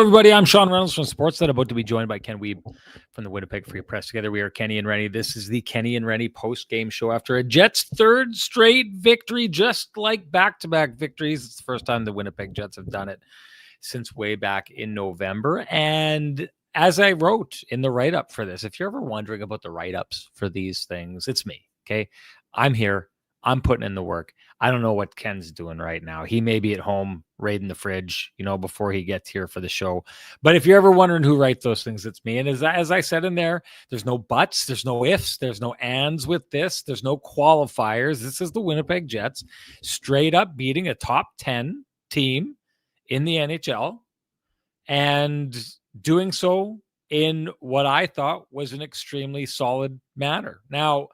everybody. I'm Sean Reynolds from Sportsnet, about to be joined by Ken Wiebe from the Winnipeg Free Press. Together we are Kenny and Renny. This is the Kenny and Renny post-game show after a Jets' third straight victory, just like back-to-back victories. It's the first time the Winnipeg Jets have done it since way back in November. And as I wrote in the write-up for this, if you're ever wondering about the write-ups for these things, it's me, okay? I'm here. I'm putting in the work. I don't know what Ken's doing right now. He may be at home raiding the fridge, before he gets here for the show. But if you're ever wondering who writes those things, it's me. And as I said in there, there's no buts, there's no ifs, there's no ands with this. There's no qualifiers. This is the Winnipeg Jets straight up beating a top 10 team in the NHL and doing so in what I thought was an extremely solid manner. Now,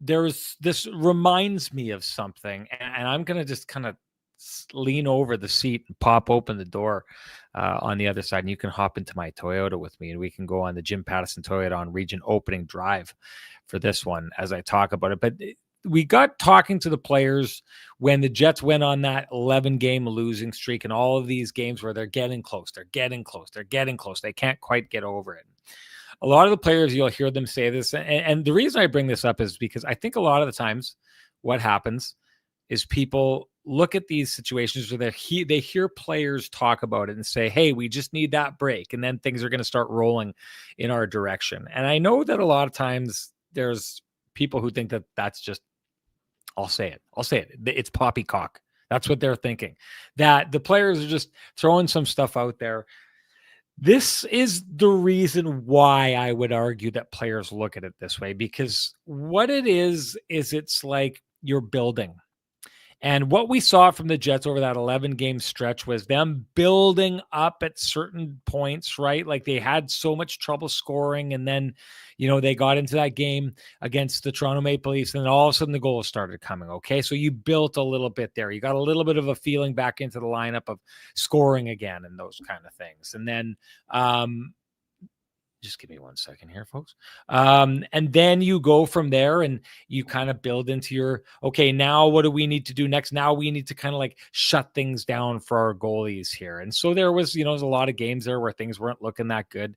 this reminds me of something, and I'm going to just kind of lean over the seat and pop open the door on the other side, and you can hop into my Toyota with me, and we can go on the Jim Pattison Toyota on Region opening drive for this one as I talk about it. But we got talking to the players when the Jets went on that 11-game losing streak and all of these games where they're getting close. They can't quite get over it. A lot of the players, you'll hear them say this. And the reason I bring this up is because I think a lot of the times what happens is people look at these situations where they hear players talk about it and say, hey, we just need that break. And then things are going to start rolling in our direction. And I know that a lot of times there's people who think that that's just, I'll say it. It's poppycock. That's what they're thinking, that the players are just throwing some stuff out there. This is the reason why I would argue that players look at it this way, because what it is it's like you're building. And what we saw from the Jets over that 11-game stretch was them building up at certain points, right? Like they had so much trouble scoring, and then, they got into that game against the Toronto Maple Leafs, and then all of a sudden the goals started coming, okay? So you built a little bit there. You got a little bit of a feeling back into the lineup of scoring again and those kind of things. And then just give me 1 second here, folks. And then you go from there and you kind of build into your, okay, now what do we need to do next? Now we need to kind of like shut things down for our goalies here. And so there was, there's a lot of games there where things weren't looking that good,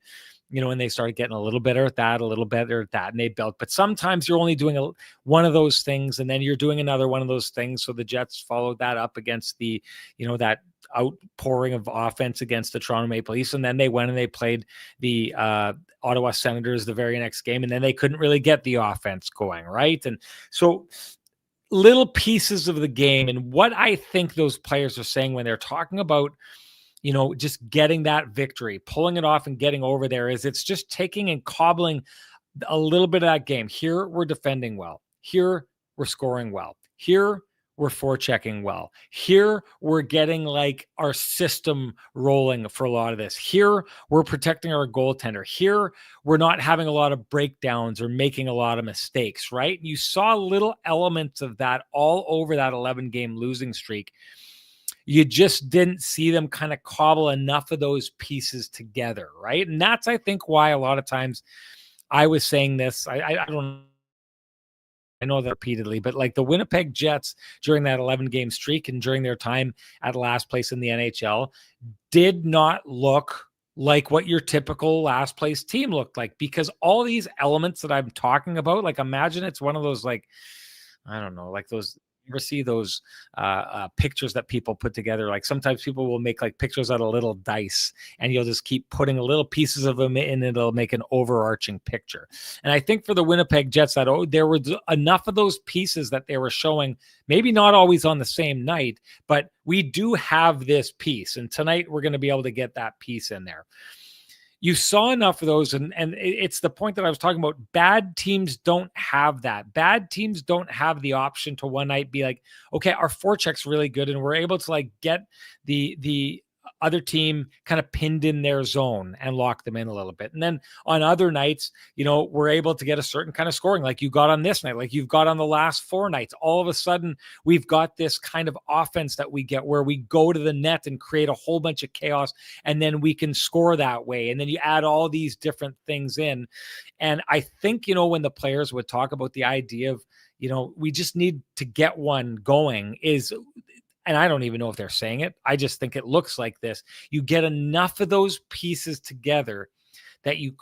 and they started getting a little better at that, and they built. But sometimes you're only doing one of those things, and then you're doing another one of those things. So the Jets followed that up against the, that outpouring of offense against the Toronto Maple Leafs. And then they went and they played the Ottawa Senators the very next game, and then they couldn't really get the offense going, right? And so little pieces of the game, and what I think those players are saying when they're talking about, just getting that victory, pulling it off and getting over there, is it's just taking and cobbling a little bit of that game. Here we're defending well. Here we're scoring well. Here we're forechecking well. Here we're getting like our system rolling for a lot of this. Here we're protecting our goaltender. Here we're not having a lot of breakdowns or making a lot of mistakes, right? You saw little elements of that all over that 11-game losing streak. You just didn't see them kind of cobble enough of those pieces together, right? And that's, I think, why a lot of times I was saying this. I know that repeatedly, but like the Winnipeg Jets during that 11-game streak and during their time at last place in the NHL did not look like what your typical last place team looked like, because all these elements that I'm talking about, like imagine it's one of those, like, I don't know, like those, you ever see those pictures that people put together? Like sometimes people will make like pictures out of little dice, and you'll just keep putting little pieces of them in, and it'll make an overarching picture. And I think for the Winnipeg Jets, that there were enough of those pieces that they were showing, maybe not always on the same night, but we do have this piece. And tonight we're going to be able to get that piece in there. You saw enough of those, and it's the point that I was talking about. Bad teams don't have that. Bad teams don't have the option to one night be like, okay, our forecheck's really good, and we're able to like get the other team kind of pinned in their zone and lock them in a little bit. And then on other nights, we're able to get a certain kind of scoring like you got on this night, like you've got on the last 4 nights. All of a sudden, we've got this kind of offense that we get where we go to the net and create a whole bunch of chaos, and then we can score that way. And then you add all these different things in. And I think, when the players would talk about the idea of, we just need to get one going, is and I don't even know if they're saying it, I just think it looks like this. You get enough of those pieces together that you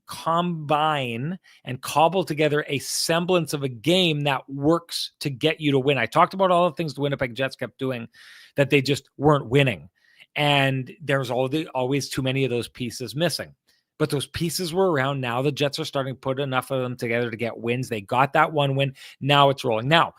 combine and cobble together a semblance of a game that works to get you to win. I talked about all the things the Winnipeg Jets kept doing that they just weren't winning. And there's always too many of those pieces missing. But those pieces were around. Now the Jets are starting to put enough of them together to get wins. They got that one win. Now it's rolling. Now,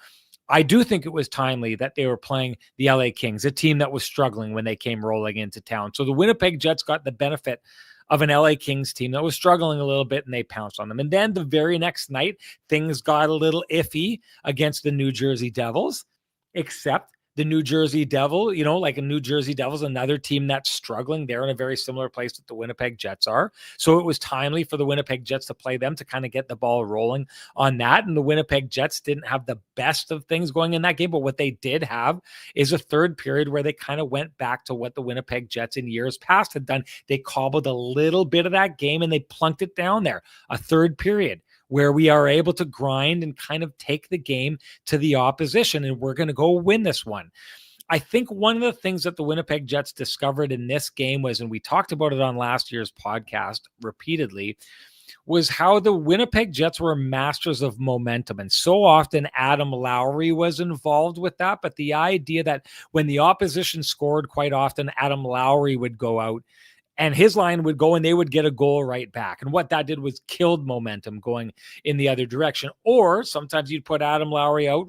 I do think it was timely that they were playing the LA Kings, a team that was struggling when they came rolling into town. So the Winnipeg Jets got the benefit of an LA Kings team that was struggling a little bit, and they pounced on them. And then the very next night, things got a little iffy against the New Jersey Devils, except the New Jersey Devil, like a New Jersey Devils, another team that's struggling. They're in a very similar place that the Winnipeg Jets are. So it was timely for the Winnipeg Jets to play them to kind of get the ball rolling on that. And the Winnipeg Jets didn't have the best of things going in that game, but what they did have is a third period where they kind of went back to what the Winnipeg Jets in years past had done. They cobbled a little bit of that game and they plunked it down there. A third period where we are able to grind and kind of take the game to the opposition, and we're going to go win this one. I think one of the things that the Winnipeg Jets discovered in this game was, and we talked about it on last year's podcast repeatedly, was how the Winnipeg Jets were masters of momentum. And so often Adam Lowry was involved with that. But the idea that when the opposition scored, quite often Adam Lowry would go out and his line would go and they would get a goal right back. And what that did was killed momentum going in the other direction. Or sometimes you'd put Adam Lowry out,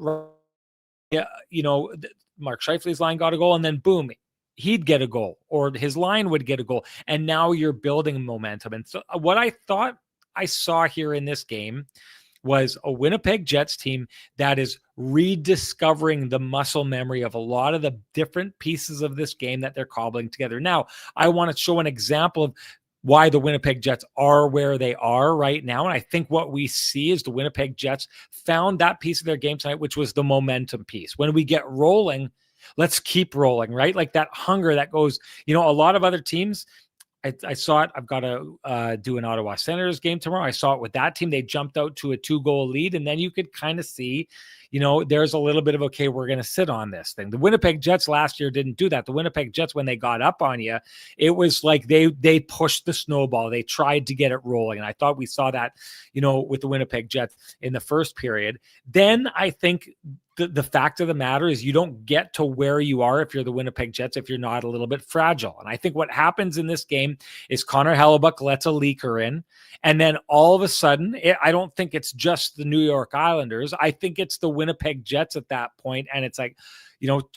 Mark Scheifele's line got a goal, and then boom, he'd get a goal, or his line would get a goal. And now you're building momentum. And so what I thought I saw here in this game was a Winnipeg Jets team that is rediscovering the muscle memory of a lot of the different pieces of this game that they're cobbling together. Now, I want to show an example of why the Winnipeg Jets are where they are right now. And I think what we see is the Winnipeg Jets found that piece of their game tonight, which was the momentum piece. When we get rolling, let's keep rolling, right? Like that hunger that goes, a lot of other teams, I saw it. I've got to do an Ottawa Senators game tomorrow. I saw it with that team. They jumped out to a 2-goal lead, and then you could kind of see, there's a little bit of, okay, we're going to sit on this thing. The Winnipeg Jets last year didn't do that. The Winnipeg Jets, when they got up on you, it was like they pushed the snowball. They tried to get it rolling, and I thought we saw that, with the Winnipeg Jets in the first period. Then I think the fact of the matter is you don't get to where you are if you're the Winnipeg Jets if you're not a little bit fragile. And I think what happens in this game is Connor Hellebuck lets a leaker in, and then all of a sudden, I don't think it's just the New York Islanders. I think it's the Winnipeg Jets at that point, and it's like,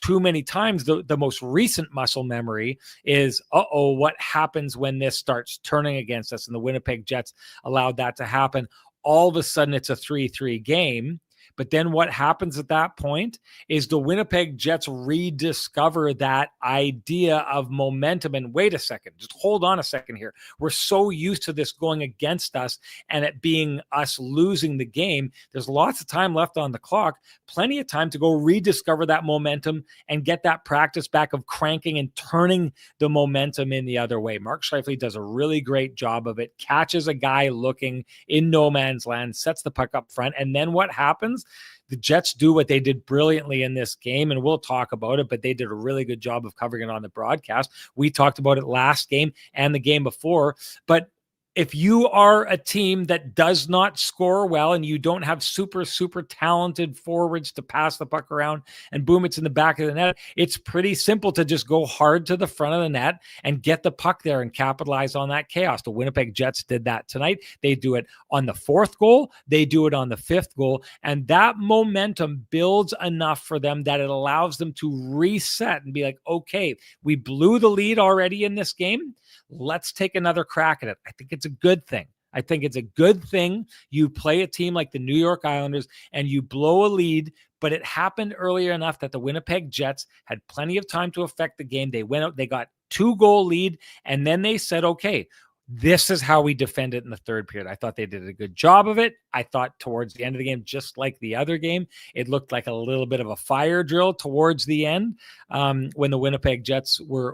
too many times the most recent muscle memory is, what happens when this starts turning against us? And the Winnipeg Jets allowed that to happen. All of a sudden, it's a 3-3 game. But then what happens at that point is the Winnipeg Jets rediscover that idea of momentum. And wait a second, just hold on a second here. We're so used to this going against us and it being us losing the game. There's lots of time left on the clock, plenty of time to go rediscover that momentum and get that practice back of cranking and turning the momentum in the other way. Mark Scheifele does a really great job of it, catches a guy looking in no man's land, sets the puck up front. And then what happens? The Jets do what they did brilliantly in this game, and we'll talk about it, but they did a really good job of covering it on the broadcast. We talked about it last game and the game before, but if you are a team that does not score well and you don't have super, super talented forwards to pass the puck around and boom, it's in the back of the net, it's pretty simple to just go hard to the front of the net and get the puck there and capitalize on that chaos. The Winnipeg Jets did that tonight. They do it on the 4th goal. They do it on the 5th goal. And that momentum builds enough for them that it allows them to reset and be like, okay, we blew the lead already in this game. Let's take another crack at it. I think it's a good thing. I think it's a good thing. You play a team like the New York Islanders and you blow a lead, but it happened earlier enough that the Winnipeg Jets had plenty of time to affect the game. They went out, they got 2-goal lead, and then they said, okay, this is how we defend it in the third period. I thought they did a good job of it. I thought towards the end of the game, just like the other game, it looked like a little bit of a fire drill towards the end when the Winnipeg Jets were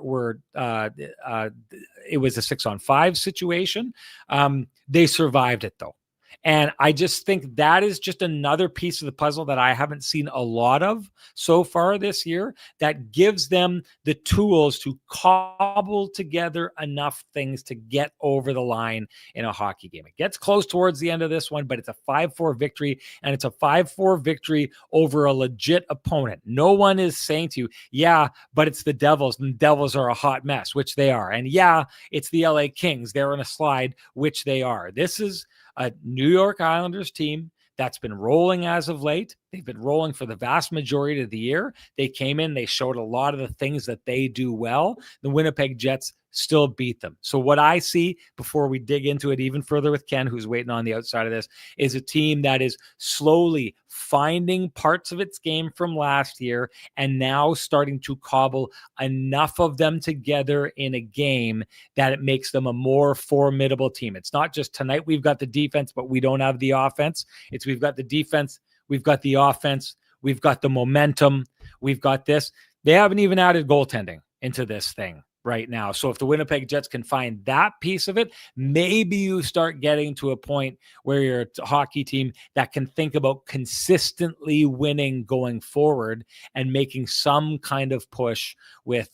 it was a 6-on-5 situation. They survived it though. And I just think that is just another piece of the puzzle that I haven't seen a lot of so far this year, that gives them the tools to cobble together enough things to get over the line in a hockey game. It gets close towards the end of this one, but it's a 5-4 victory, and it's a 5-4 victory over a legit opponent. No one is saying to you, yeah, but it's the Devils, and the Devils are a hot mess, which they are. And yeah, it's the LA Kings. They're in a slide, which they are. This is a New York Islanders team that's been rolling as of late. They've been rolling for the vast majority of the year. They came in, they showed a lot of the things that they do well. The Winnipeg Jets still beat them. So what I see, before we dig into it even further with Ken, who's waiting on the outside of this, is a team that is slowly finding parts of its game from last year and now starting to cobble enough of them together in a game that it makes them a more formidable team. It's not just tonight we've got the defense, but we don't have the offense. It's we've got the defense, we've got the offense, we've got the momentum, we've got this. They haven't even added goaltending into this thing right now. So if the Winnipeg Jets can find that piece of it, maybe you start getting to a point where you're a hockey team that can think about consistently winning going forward and making some kind of push with,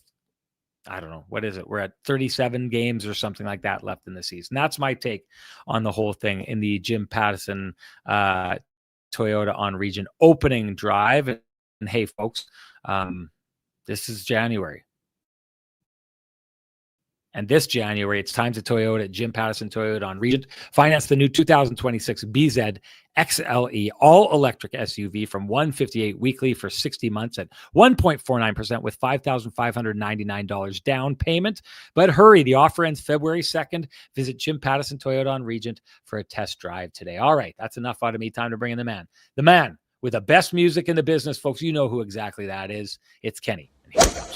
I don't know, what is it? We're at 37 games or something like that left in the season. That's my take on the whole thing in the Jim Pattison Toyota on Region opening drive. And hey, folks, this is January. And this January, it's time to Toyota at Jim Pattison Toyota on Regent. Finance the new 2026 BZ XLE all-electric SUV from $158 weekly for 60 months at 1.49% with $5,599 down payment. But hurry, the offer ends February 2nd. Visit Jim Pattison Toyota on Regent for a test drive today. All right, that's enough out of me. Time to bring in the man. The man with the best music in the business, folks. You know who exactly that is. It's Kenny. And here he comes.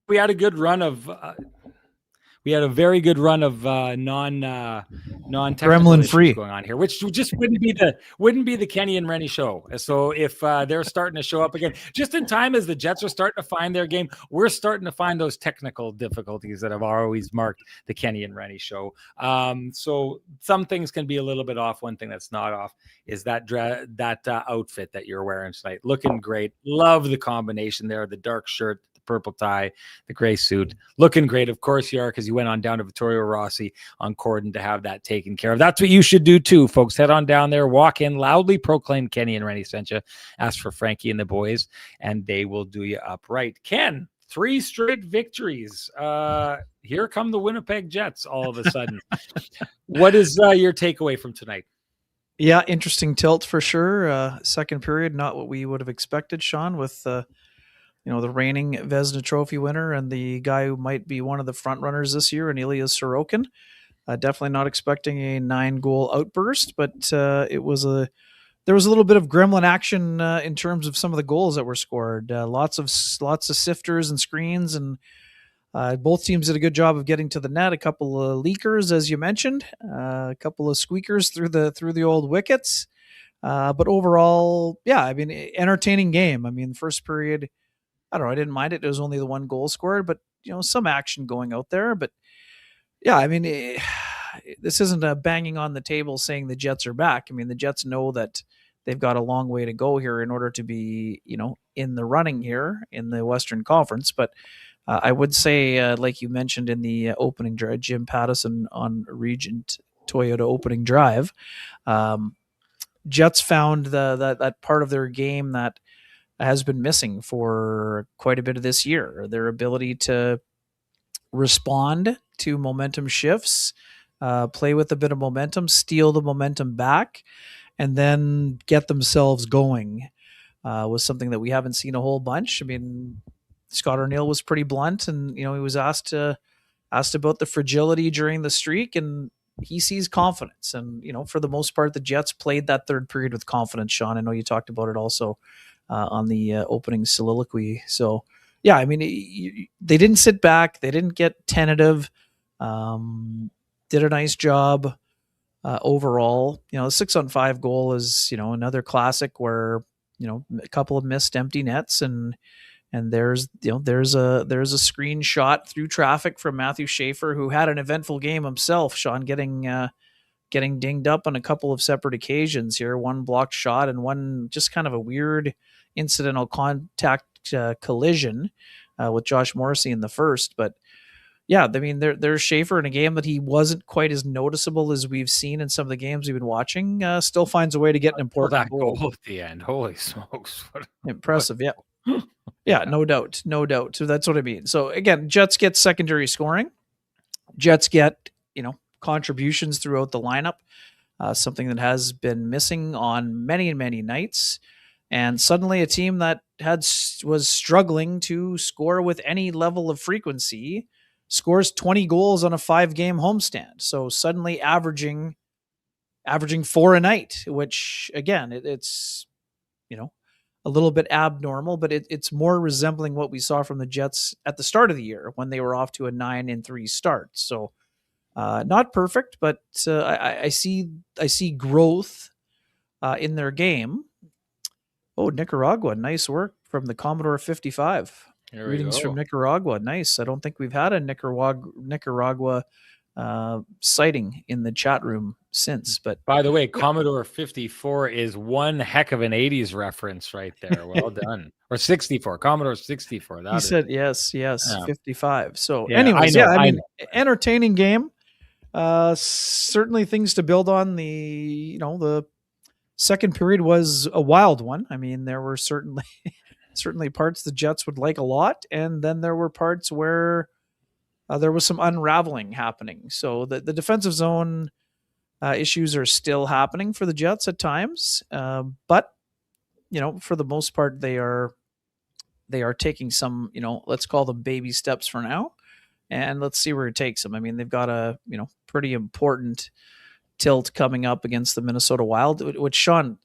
We had a good run of we had a very good run of non-technical free going on here, which just wouldn't be the Kenny and Renny show. So if they're starting to show up again just in time as the Jets are starting to find their game, we're starting to find those technical difficulties that have always marked the Kenny and Renny show. So some things can be a little bit off. One thing that's not off is that outfit that you're wearing tonight. Looking great. Love the combination there. The dark shirt, purple tie, the gray suit, looking great. Of course you are, because you went on down to Vittorio Rossi on Corden to have that taken care of. That's what you should do too, folks. Head on down there, walk in, loudly proclaim Kenny and Renny sent you, ask for Frankie and the boys, and they will do you up right. Ken, 3 straight victories. Here come the Winnipeg Jets all of a sudden. What is your takeaway from tonight? Yeah, interesting tilt for sure. Second period, not what we would have expected, Sean, with the reigning Vezina Trophy winner and the guy who might be one of the front runners this year, and Ilya Sorokin. Definitely not expecting a 9-goal outburst, but there was a little bit of gremlin action in terms of some of the goals that were scored. Lots of sifters and screens, and both teams did a good job of getting to the net. A couple of leakers, as you mentioned, a couple of squeakers through the old wickets. But overall, yeah, I mean, entertaining game. I mean, the first period, I don't know, I didn't mind it. It was only the 1 goal scored, but some action going out there. But yeah, I mean, this isn't a banging on the table saying the Jets are back. I mean, the Jets know that they've got a long way to go here in order to be, in the running here in the Western Conference. But I would say, like you mentioned in the opening drive, Jim Pattison on Regent Toyota opening drive, Jets found that part of their game that has been missing for quite a bit of this year. Their ability to respond to momentum shifts, play with a bit of momentum, steal the momentum back, and then get themselves going was something that we haven't seen a whole bunch. I mean, Scott Arniel was pretty blunt, and he was asked about the fragility during the streak, and he sees confidence. And for the most part, the Jets played that third period with confidence. Sean, I know you talked about it also on the opening soliloquy. So yeah, I mean, they didn't sit back, they didn't get tentative. Did a nice job overall. The 6-on-5 goal is another classic where a couple of missed empty nets, and there's there's a screenshot through traffic from Matthew Schaefer, who had an eventful game himself, Sean, getting dinged up on a couple of separate occasions here. One blocked shot and one just kind of a weird incidental contact collision with Josh Morrissey in the first. But yeah, I mean, there's Schaefer in a game that he wasn't quite as noticeable as we've seen in some of the games we've been watching. Still finds a way to get an important goal at the end. Holy smokes. Impressive, yeah. Yeah, no doubt. So that's what I mean. So again, Jets get secondary scoring. Jets get, contributions throughout the lineup, something that has been missing on many and many nights. And suddenly a team that was struggling to score with any level of frequency scores 20 goals on a 5-game homestand. So suddenly averaging 4 a night, which again, it's, a little bit abnormal, but it's more resembling what we saw from the Jets at the start of the year when they were off to a 9-3 start. So not perfect, but I see growth in their game. Oh, Nicaragua. Nice work from the Commodore 55. Greetings from Nicaragua. Nice. I don't think we've had a Nicaragua sighting in the chat room since. But by the way, Commodore 54 is one heck of an 80s reference right there. Well done. Or 64. Commodore 64. He said yes, yeah. 55. So yeah, anyways, I mean, entertaining game. Certainly things to build on. The second period was a wild one. I mean, there were certainly parts the Jets would like a lot, and then there were parts where there was some unraveling happening. So the defensive zone issues are still happening for the Jets at times, but for the most part, they are taking some, let's call them baby steps for now, and let's see where it takes them. I mean, they've got a pretty important tilt coming up against the Minnesota Wild, which, Sean,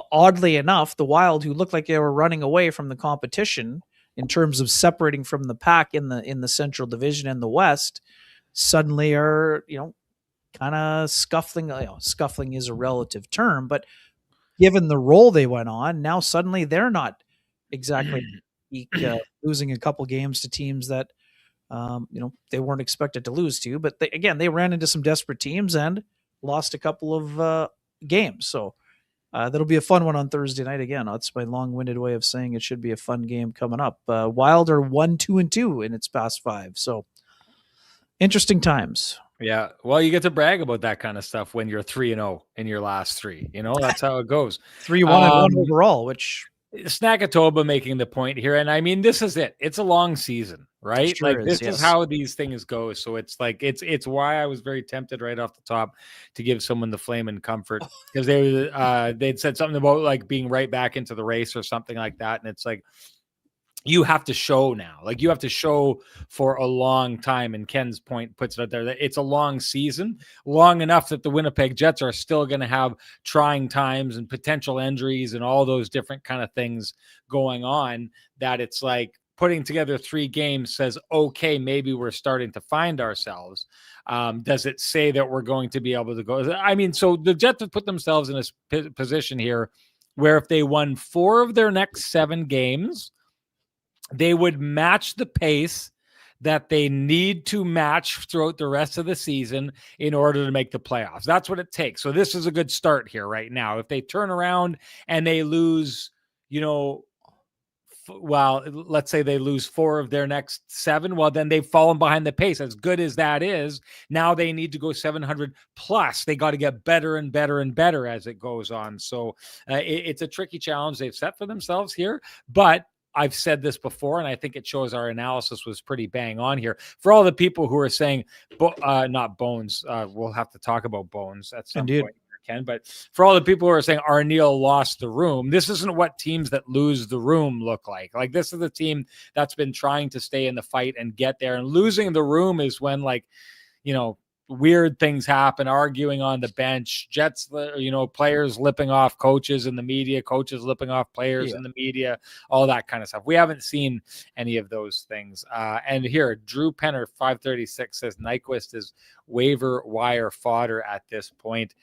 oddly enough, the Wild, who looked like they were running away from the competition in terms of separating from the pack in the Central Division and the West, suddenly are kind of scuffling. Scuffling is a relative term, but given the role they went on, now suddenly they're not exactly losing a couple games to teams that they weren't expected to lose to. But they ran into some desperate teams and lost a couple of games. So that'll be a fun one on Thursday night again. That's my long-winded way of saying it should be a fun game coming up. Wild are 1-2-2 in its past 5. So interesting times. Yeah. Well, you get to brag about that kind of stuff when you're 3-0 in your last 3. That's how it goes. 3-1 and 1 overall, which Snackatoba making the point here. And I mean, this is it. It's a long season, right? Sure this is how these things go. So it's like, it's why I was very tempted right off the top to give someone the flame and comfort, because they'd said something about like being right back into the race or something like that. And it's like, you have to show now, like you have to show for a long time. And Ken's point puts it out there that it's a long season, long enough that the Winnipeg Jets are still going to have trying times and potential injuries and all those different kind of things going on, that it's like putting together 3 games says, okay, maybe we're starting to find ourselves. Does it say that we're going to be able to go? I mean, so the Jets have put themselves in a position here where if they won 4 of their next 7 games, they would match the pace that they need to match throughout the rest of the season in order to make the playoffs. That's what it takes. So this is a good start here right now. If they turn around and they lose, well, let's say they lose 4 of their next 7. Well, then they've fallen behind the pace. As good as that is, now they need to go 700 plus. They got to get better and better and better as it goes on. So it's a tricky challenge they've set for themselves here. But I've said this before, and I think it shows our analysis was pretty bang on here. For all the people who are saying, not Bones, we'll have to talk about Bones at some point. Ken, but for all the people who are saying Arneal lost the room, this isn't what teams that lose the room look like. Like, this is the team that's been trying to stay in the fight and get there. And losing the room is when, like, weird things happen, arguing on the bench, Jets, players lipping off coaches in the media, coaches lipping off players in the media, all that kind of stuff. We haven't seen any of those things. And here, Drew Penner, 536, says Nyquist is waiver wire fodder at this point.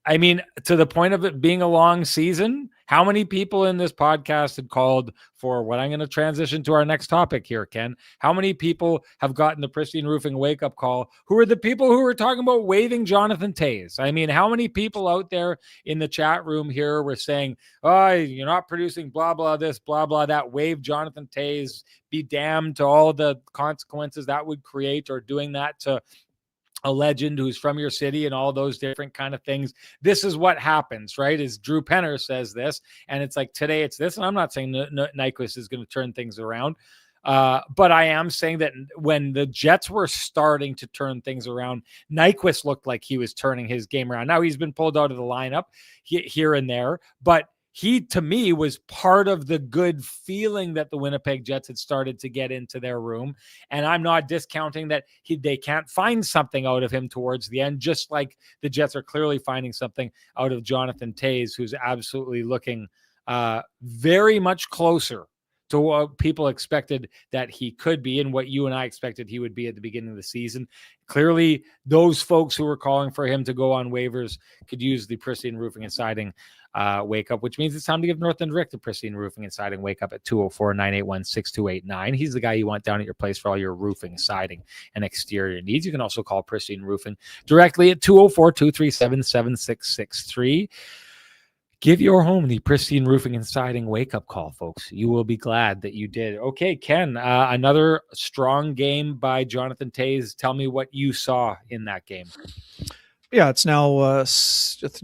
I mean, to the point of it being a long season, how many people in this podcast had called for what I'm going to transition to our next topic here, Ken? How many people have gotten the Pristine Roofing wake-up call? Who are the people who were talking about waiving Jonathan Toews? I mean, how many people out there in the chat room here were saying, oh, you're not producing blah, blah, this, blah, blah, that, waive Jonathan Toews, be damned to all the consequences that would create, or doing that to a legend who's from your city and all those different kind of things. This is what happens, right? Is Drew Penner says this, and it's like, today it's this. And I'm not saying Nyquist is going to turn things around. But I am saying that when the Jets were starting to turn things around, Nyquist looked like he was turning his game around. Now he's been pulled out of the lineup here and there, but he, to me, was part of the good feeling that the Winnipeg Jets had started to get into their room. And I'm not discounting that they can't find something out of him towards the end, just like the Jets are clearly finding something out of Jonathan Toews, who's absolutely looking very much closer to what people expected that he could be, and what you and I expected he would be at the beginning of the season. Clearly, those folks who were calling for him to go on waivers could use the Pristine Roofing and Siding wake up, which means it's time to give Northland Rick the Pristine Roofing and Siding wake up at 204-981-6289. He's the guy you want down at your place for all your roofing, siding, and exterior needs. You can also call Pristine Roofing directly at 204-237-7663. Give your home the Pristine Roofing and Siding wake-up call, folks. You will be glad that you did. Okay, Ken, another strong game by Jonathan Toews. Tell me what you saw in that game. Yeah, it's now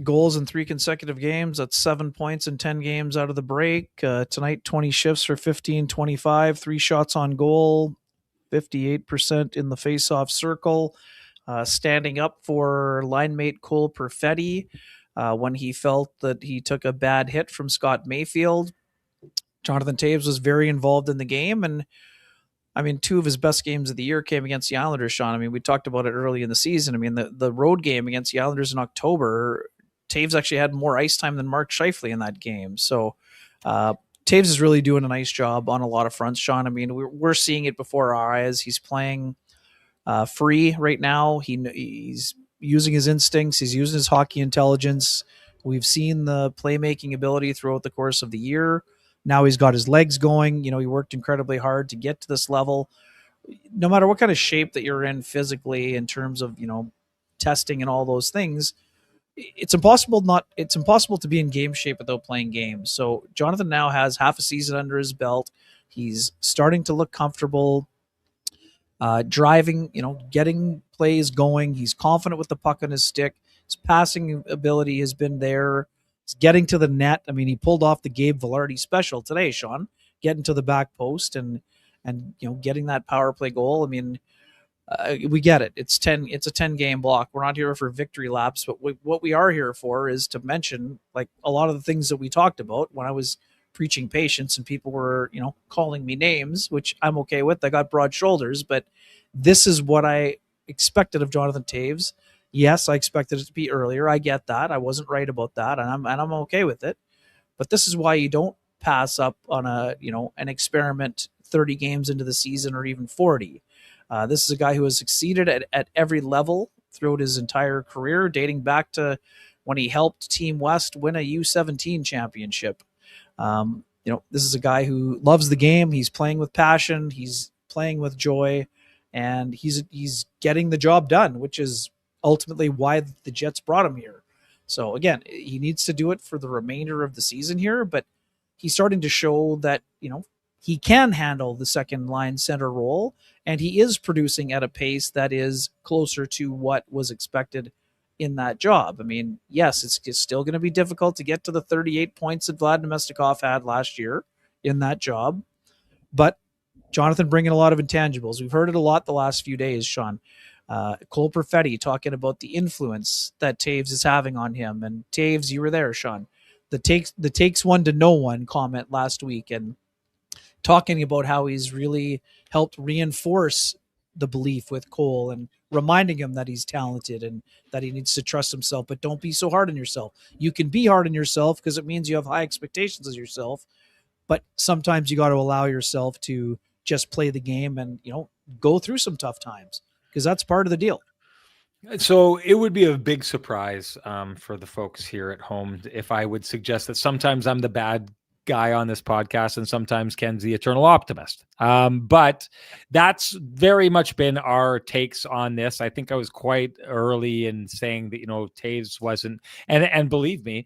goals in 3 consecutive games. That's 7 points in 10 games out of the break. Tonight, 20 shifts for 15-25, 3 shots on goal, 58% in the face-off circle. Standing up for line mate Cole Perfetti when he felt that he took a bad hit from Scott Mayfield. Jonathan Toews was very involved in the game, and I mean, 2 of his best games of the year came against the Islanders, Sean. I mean, we talked about it early in the season. I mean, the road game against the Islanders in October, Toews actually had more ice time than Mark Scheifele in that game. So Toews is really doing a nice job on a lot of fronts, Sean. I mean, we're seeing it before our eyes. He's playing free right now. He's using his instincts. He's using his hockey intelligence. We've seen the playmaking ability throughout the course of the year. Now he's got his legs going. You know, he worked incredibly hard to get to this level. No matter what kind of shape that you're in physically in terms of, testing and all those things, it's impossible to be in game shape without playing games. So Jonathan now has half a season under his belt. He's starting to look comfortable driving, getting plays going. He's confident with the puck on his stick. His passing ability has been there. He's getting to the net. I mean, he pulled off the Gabe Vilardi special today, Sean, getting to the back post and getting that power play goal. I mean, we get it. It's a 10-game block. We're not here for victory laps, but what we are here for is to mention, like, a lot of the things that we talked about when I was preaching patience and people were, calling me names, which I'm okay with. I got broad shoulders, but this is what I expected of Jonathan Toews. Yes, I expected it to be earlier. I get that. I wasn't right about that, and I'm okay with it. But this is why you don't pass up on an experiment 30 games into the season or even 40. This is a guy who has succeeded at every level throughout his entire career, dating back to when he helped Team West win a U17 championship. This is a guy who loves the game. He's playing with passion. He's playing with joy, and he's getting the job done, which is ultimately why the Jets brought him here. So again, he needs to do it for the remainder of the season here, but he's starting to show that, he can handle the second line center role, and he is producing at a pace that is closer to what was expected in that job. I mean, yes, it's still going to be difficult to get to the 38 points that Vlad Nemestikov had last year in that job, but Jonathan bringing a lot of intangibles. We've heard it a lot the last few days, Sean. Cole Perfetti talking about the influence that Toews is having on him. And Toews, you were there, Sean. The takes one to know one comment last week, and talking about how he's really helped reinforce the belief with Cole and reminding him that he's talented and that he needs to trust himself, but don't be so hard on yourself. You can be hard on yourself because it means you have high expectations of yourself, but sometimes you got to allow yourself to just play the game and, go through some tough times, because that's part of the deal. So it would be a big surprise for the folks here at home if I would suggest that sometimes I'm the bad guy on this podcast and sometimes Ken's the eternal optimist. But that's very much been our takes on this. I think I was quite early in saying that, Toews wasn't, and believe me,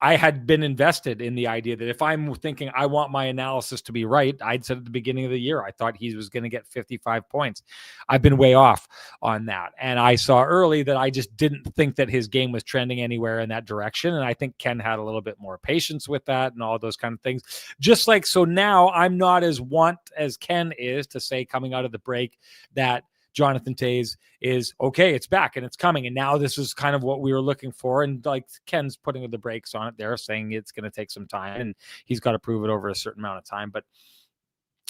I had been invested in the idea that if I'm thinking I want my analysis to be right, I'd said at the beginning of the year, I thought he was going to get 55 points. I've been way off on that. And I saw early that I just didn't think that his game was trending anywhere in that direction. And I think Ken had a little bit more patience with that and all those kind of things. Just like, so now I'm not as want as Ken is to say coming out of the break that Jonathan Toews is okay, it's back and it's coming. And now this is kind of what we were looking for. And like Ken's putting the brakes on it there, saying it's going to take some time and he's got to prove it over a certain amount of time. But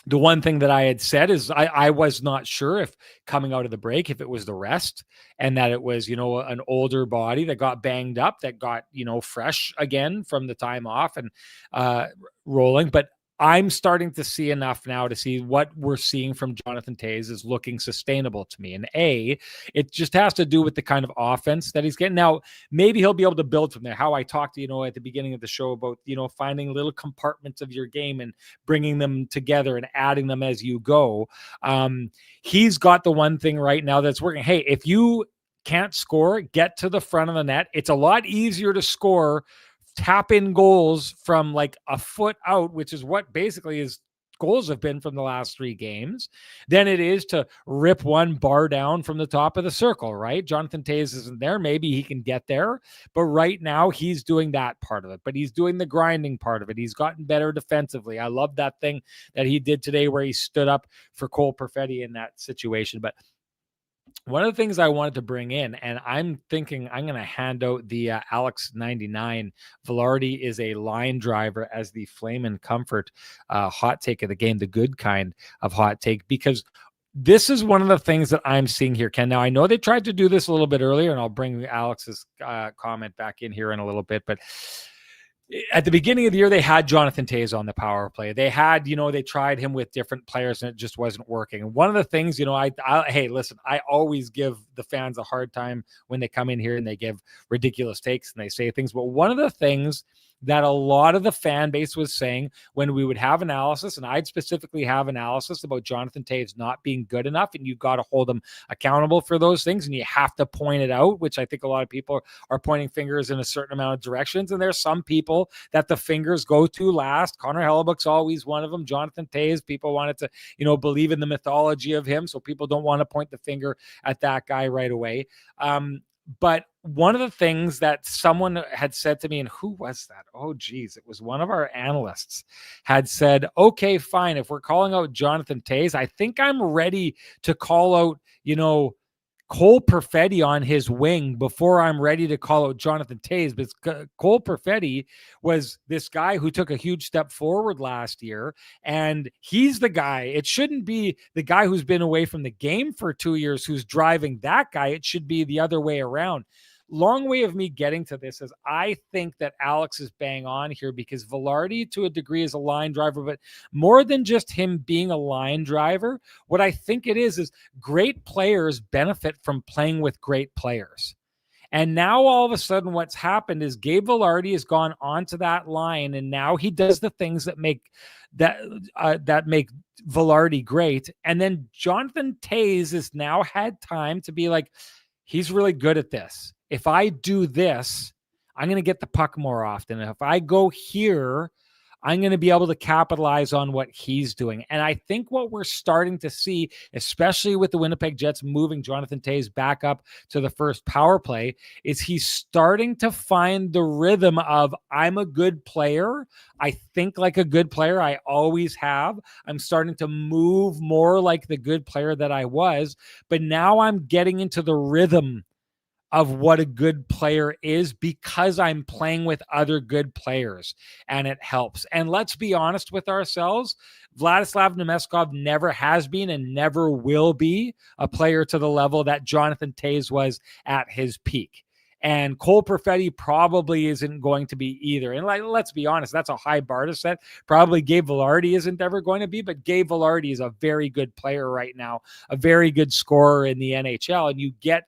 the one thing that I had said is I was not sure if coming out of the break, if it was the rest and that it was, an older body that got banged up, that got, fresh again from the time off and rolling. But I'm starting to see enough now to see what we're seeing from Jonathan Toews is looking sustainable to me. And it just has to do with the kind of offense that he's getting. Now, maybe he'll be able to build from there. How I talked, at the beginning of the show about, finding little compartments of your game and bringing them together and adding them as you go. He's got the one thing right now that's working. Hey, if you can't score, get to the front of the net. It's a lot easier to score tap in goals from like a foot out, which is what basically his goals have been from the last 3 games, than it is to rip one bar down from the top of the circle, right? Jonathan Toews isn't there. Maybe he can get there, but right now he's doing that part of it, but he's doing the grinding part of it. He's gotten better defensively. I love that thing that he did today where he stood up for Cole Perfetti in that situation. But one of the things I wanted to bring in, and I'm thinking I'm going to hand out the Alex 99. Velarde is a line driver as the Flame and Comfort hot take of the game, the good kind of hot take, because this is one of the things that I'm seeing here, Ken. Now, I know they tried to do this a little bit earlier, and I'll bring Alex's comment back in here in a little bit, but at the beginning of the year, they had Jonathan Toews on the power play. They had, they tried him with different players and it just wasn't working. And one of the things, hey, listen, I always give the fans a hard time when they come in here and they give ridiculous takes and they say things. But one of the things that a lot of the fan base was saying when we would have analysis, and I'd specifically have analysis about Jonathan Toews not being good enough, and you've got to hold him accountable for those things, and you have to point it out, which I think a lot of people are pointing fingers in a certain amount of directions, and there's some people that the fingers go to last. Connor Hellebuck's always one of them. Jonathan Toews, people wanted to, believe in the mythology of him, so people don't want to point the finger at that guy right away. But one of the things that someone had said to me, and who was that? Oh, geez, it was one of our analysts had said, okay, fine. If we're calling out Jonathan Toews, I think I'm ready to call out, Cole Perfetti on his wing before I'm ready to call out Jonathan Toews. But Cole Perfetti was this guy who took a huge step forward last year, and he's the guy. It shouldn't be the guy who's been away from the game for 2 years who's driving that guy. It should be the other way around. Long way of me getting to this is I think that Alex is bang on here because Velarde to a degree is a line driver, but more than just him being a line driver, what I think it is great players benefit from playing with great players. And now all of a sudden what's happened is Gabe Velarde has gone onto that line, and now he does the things that make Velarde great. And then Jonathan Toews has now had time to be like, he's really good at this. If I do this, I'm going to get the puck more often. And if I go here, I'm going to be able to capitalize on what he's doing. And I think what we're starting to see, especially with the Winnipeg Jets moving Jonathan Toews back up to the first power play, is he's starting to find the rhythm of, I'm a good player. I think like a good player. I always have. I'm starting to move more like the good player that I was. But now I'm getting into the rhythm of what a good player is because I'm playing with other good players, and it helps. And let's be honest with ourselves. Vladislav Nemeskov never has been and never will be a player to the level that Jonathan Toews was at his peak. And Cole Perfetti probably isn't going to be either. And let's be honest, that's a high bar to set. Probably Gabe Vilardi isn't ever going to be, but Gabe Vilardi is a very good player right now, a very good scorer in the NHL. And you get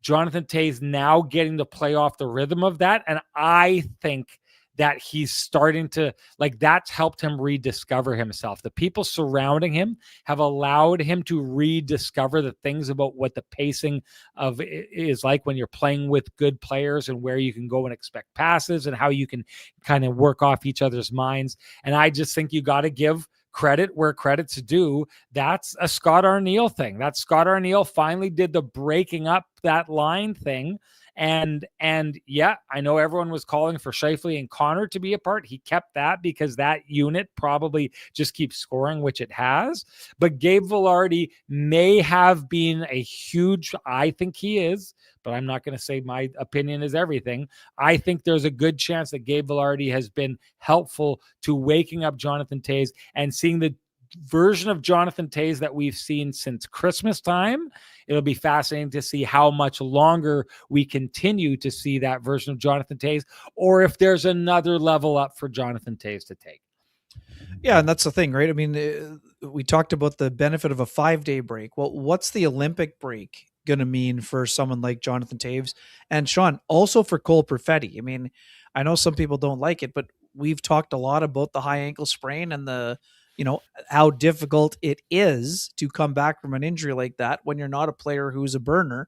Jonathan Toews now getting to play off the rhythm of that. And I think that he's starting to, like, that's helped him rediscover himself. The people surrounding him have allowed him to rediscover the things about what the pacing of is like when you're playing with good players, and where you can go and expect passes, and how you can kind of work off each other's minds. And I just think you got to give credit where credit's due. That's a Scott Arniel thing. That Scott Arniel finally did the breaking up that line thing. And yeah, I know everyone was calling for Scheifele and Connor to be a part. He kept that because that unit probably just keeps scoring, which it has. But Gabe Vilardi may have been a huge, I think he is, but I'm not going to say my opinion is everything. I think there's a good chance that Gabe Vilardi has been helpful to waking up Jonathan Toews and seeing the version of Jonathan Toews that we've seen since Christmas time. It'll be fascinating to see how much longer we continue to see that version of Jonathan Toews, or if there's another level up for Jonathan Toews to take. Yeah, and that's the thing, right? I mean, we talked about the benefit of a 5-day break. Well, what's the Olympic break going to mean for someone like Jonathan Toews? And Sean, also for Cole Perfetti. I mean, I know some people don't like it, but we've talked a lot about the high ankle sprain and how difficult it is to come back from an injury like that when you're not a player who's a burner,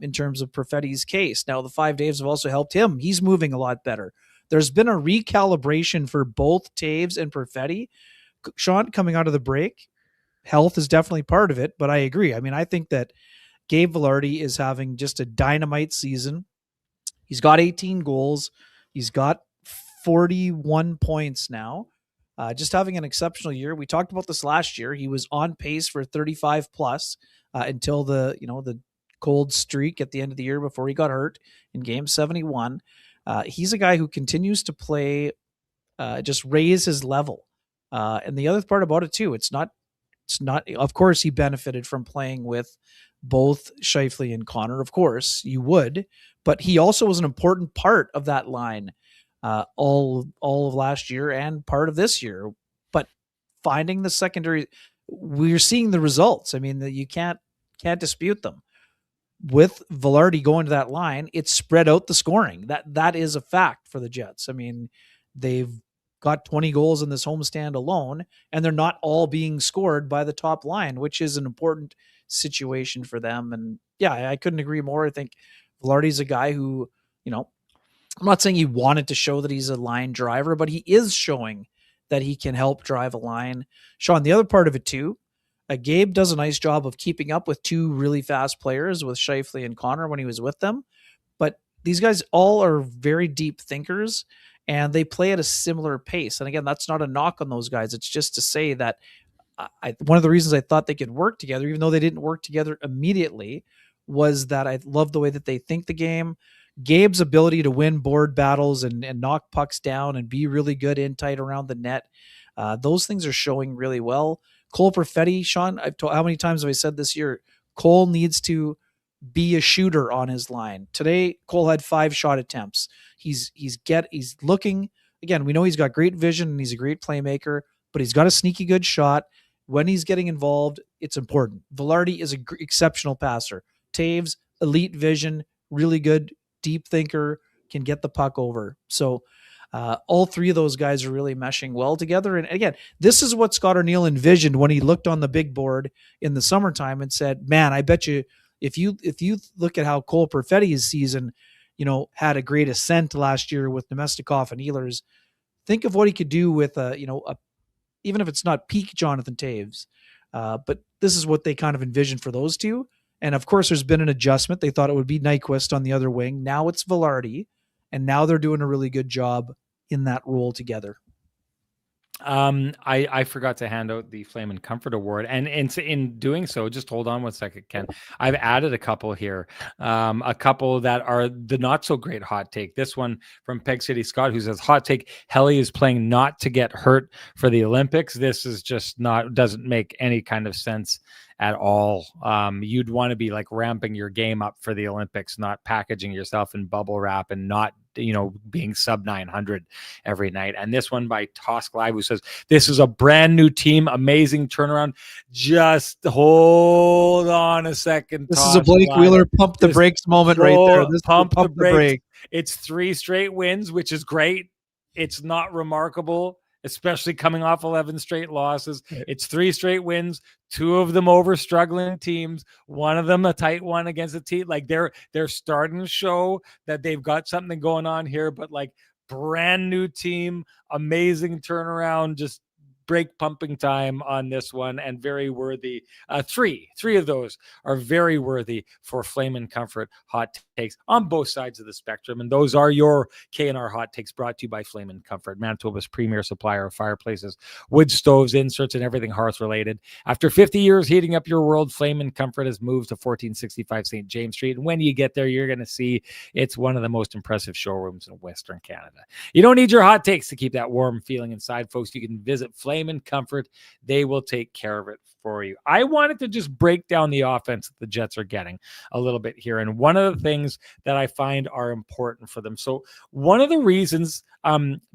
in terms of Perfetti's case. Now, the 5 days have also helped him. He's moving a lot better. There's been a recalibration for both Toews and Perfetti. Sean, coming out of the break, health is definitely part of it, but I agree. I mean, I think that Gabe Vilardi is having just a dynamite season. He's got 18 goals. He's got 41 points now. Just having an exceptional year. We talked about this last year. He was on pace for 35 plus until the cold streak at the end of the year before he got hurt in game 71. He's a guy who continues to play, just raise his level. And the other part about it too, it's not, of course he benefited from playing with both Scheifele and Connor. Of course you would, but he also was an important part of that line all of last year and part of this year. But finding the secondary, we're seeing the results. I mean, you can't dispute them. With Vilardi going to that line, it spread out the scoring. That is a fact for the Jets. I mean, they've got 20 goals in this homestand alone, and they're not all being scored by the top line, which is an important situation for them. And yeah, I couldn't agree more. I think Vilardi's a guy who, I'm not saying he wanted to show that he's a line driver, but he is showing that he can help drive a line. Sean, the other part of it too, Gabe does a nice job of keeping up with two really fast players with Scheifele and Connor when he was with them. But these guys all are very deep thinkers, and they play at a similar pace. And again, that's not a knock on those guys. It's just to say that one of the reasons I thought they could work together, even though they didn't work together immediately, was that I love the way that they think the game. Gabe's ability to win board battles and knock pucks down and be really good in tight around the net. Those things are showing really well. Cole Perfetti, Sean, how many times have I said this year? Cole needs to be a shooter on his line. Today, Cole had 5 shot attempts. He's looking, again, we know he's got great vision and he's a great playmaker, but he's got a sneaky good shot. When he's getting involved, it's important. Vilardi is an exceptional passer. Toews, elite vision, really good deep thinker, can get the puck over. So all three of those guys are really meshing well together. And again, this is what Scott Arniel envisioned when he looked on the big board in the summertime and said, man, I bet you if you look at how Cole Perfetti's season, had a great ascent last year with Nemestikov and Ehlers. Think of what he could do with even if it's not peak Jonathan Toews. But this is what they kind of envisioned for those two. And of course, there's been an adjustment. They thought it would be Nyquist on the other wing. Now it's Velarde, and now they're doing a really good job in that role together. I forgot to hand out the Flame and Comfort Award, and in doing so, just hold on one second, Ken. I've added a couple here, a couple that are the not so great hot take. This one from Peg City Scott, who says, "Hot take: Helly is playing not to get hurt for the Olympics." This is just doesn't make any kind of sense at all. You'd want to be like ramping your game up for the Olympics, not packaging yourself in bubble wrap and not, being sub 900 every night. And this one by Tosk Live, who says, "This is a brand new team, amazing turnaround." Just hold on a second. This is a Blake Wheeler pump the brakes moment right there. This pump the brakes. It's 3 straight wins, which is great. It's not remarkable, especially coming off 11 straight losses. It's 3 straight wins, 2 of them over struggling teams, one of them a tight one against a team. Like they're starting to show that they've got something going on here, but like brand new team, amazing turnaround, just brake pumping time on this one, and very worthy. Three of those are very worthy for Flame and Comfort hot takes on both sides of the spectrum. And those are your K&R hot takes, brought to you by Flame and Comfort, Manitoba's premier supplier of fireplaces, wood stoves, inserts, and everything hearth related. After 50 years heating up your world, Flame and Comfort has moved to 1465 St. James Street. And when you get there, you're going to see it's one of the most impressive showrooms in Western Canada. You don't need your hot takes to keep that warm feeling inside, folks. You can visit Flame and Comfort. They will take care of it for you. I wanted to just break down the offense that the Jets are getting a little bit here. And one of the things that I find are important for them. So one of the reasons,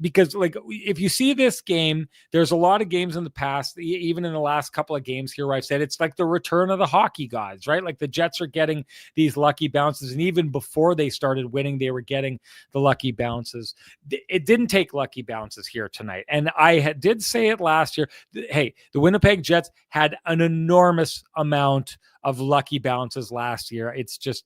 because like if you see this game, there's a lot of games in the past, even in the last couple of games here, where I've said it's like the return of the hockey gods, right? Like the Jets are getting these lucky bounces. And even before they started winning, they were getting the lucky bounces. It didn't take lucky bounces here tonight. And I did say it last year. Hey, the Winnipeg Jets had an enormous amount of lucky bounces last year.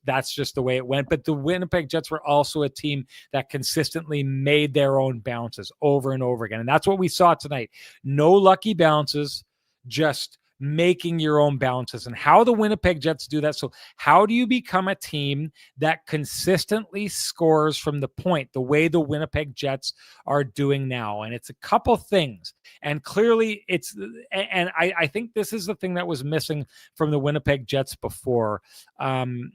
That's just the way it went. But the Winnipeg Jets were also a team that consistently made their own bounces over and over again. And that's what we saw tonight. No lucky bounces, just making your own bounces. And how the Winnipeg Jets do that. So how do you become a team that consistently scores from the point, the way the Winnipeg Jets are doing now? And it's a couple things. And clearly I think this is the thing that was missing from the Winnipeg Jets before. And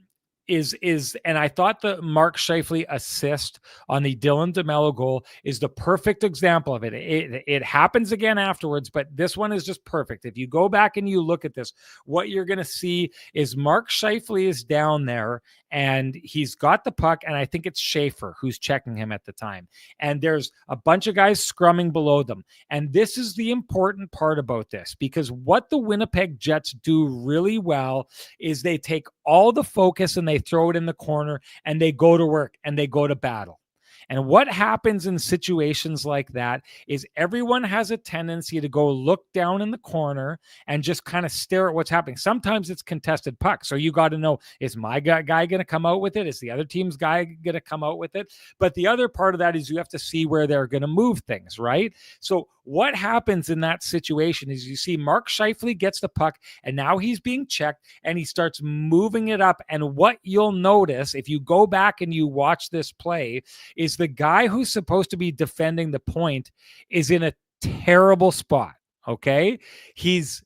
I thought the Mark Scheifele assist on the Dylan DeMello goal is the perfect example of it. It happens again afterwards, but this one is just perfect. If you go back and you look at this, what you're going to see is Mark Scheifele is down there and he's got the puck, and I think it's Schaefer who's checking him at the time. And there's a bunch of guys scrumming below them. And this is the important part about this, because what the Winnipeg Jets do really well is they take all the focus and they throw it in the corner and they go to work and they go to battle. And what happens in situations like that is everyone has a tendency to go look down in the corner and just kind of stare at what's happening. Sometimes it's contested puck. So you got to know, is my guy going to come out with it? Is the other team's guy going to come out with it? But the other part of that is you have to see where they're going to move things, right? So what happens in that situation is you see Mark Scheifele gets the puck and now he's being checked and he starts moving it up. And what you'll notice if you go back and you watch this play is the guy who's supposed to be defending the point is in a terrible spot. Okay. He's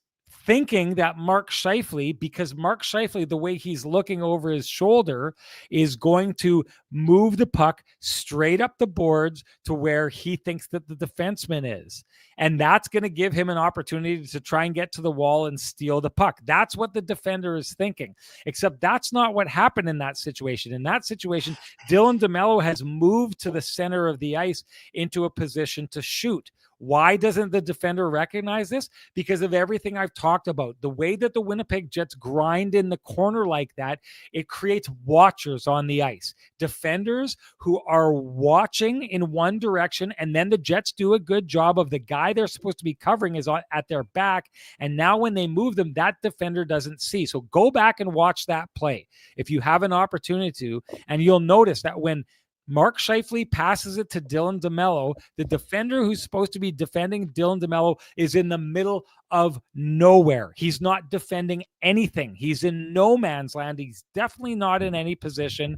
thinking that Mark Scheifele, because Mark Scheifele, the way he's looking over his shoulder, is going to move the puck straight up the boards to where he thinks that the defenseman is. And that's going to give him an opportunity to try and get to the wall and steal the puck. That's what the defender is thinking, except that's not what happened in that situation. In that situation, Dylan DeMello has moved to the center of the ice into a position to shoot. Why doesn't the defender recognize this? Because of everything I've talked about. The way that the Winnipeg Jets grind in the corner like that, it creates watchers on the ice. Defenders who are watching in one direction, and then the Jets do a good job of the guy they're supposed to be covering is at their back. And now when they move them, that defender doesn't see. So go back and watch that play if you have an opportunity to, and you'll notice that when Mark Scheifele passes it to Dylan DeMello, the defender who's supposed to be defending Dylan DeMello is in the middle of nowhere. He's not defending anything. He's in no man's land. He's definitely not in any position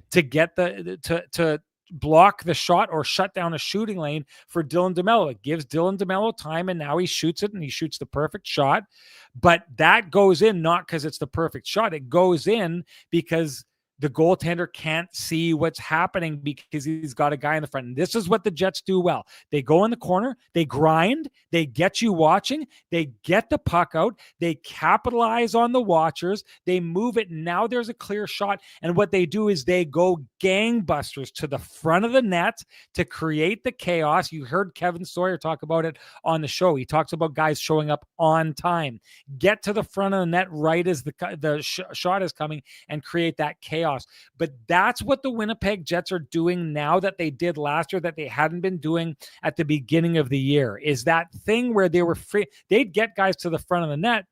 to get to block the shot or shut down a shooting lane for Dylan DeMello. It gives Dylan DeMello time, and now he shoots it, and he shoots the perfect shot. But that goes in not because it's the perfect shot. It goes in because the goaltender can't see what's happening because he's got a guy in the front. And this is what the Jets do well. They go in the corner, they grind, they get you watching, they get the puck out, they capitalize on the watchers, they move it. Now there's a clear shot. And what they do is they go gangbusters to the front of the net to create the chaos. You heard Kevin Sawyer talk about it on the show. He talks about guys showing up on time. Get to the front of the net right as the shot is coming and create that chaos. But that's what the Winnipeg Jets are doing now that they did last year that they hadn't been doing at the beginning of the year, is that thing where they were free. They'd get guys to the front of the net,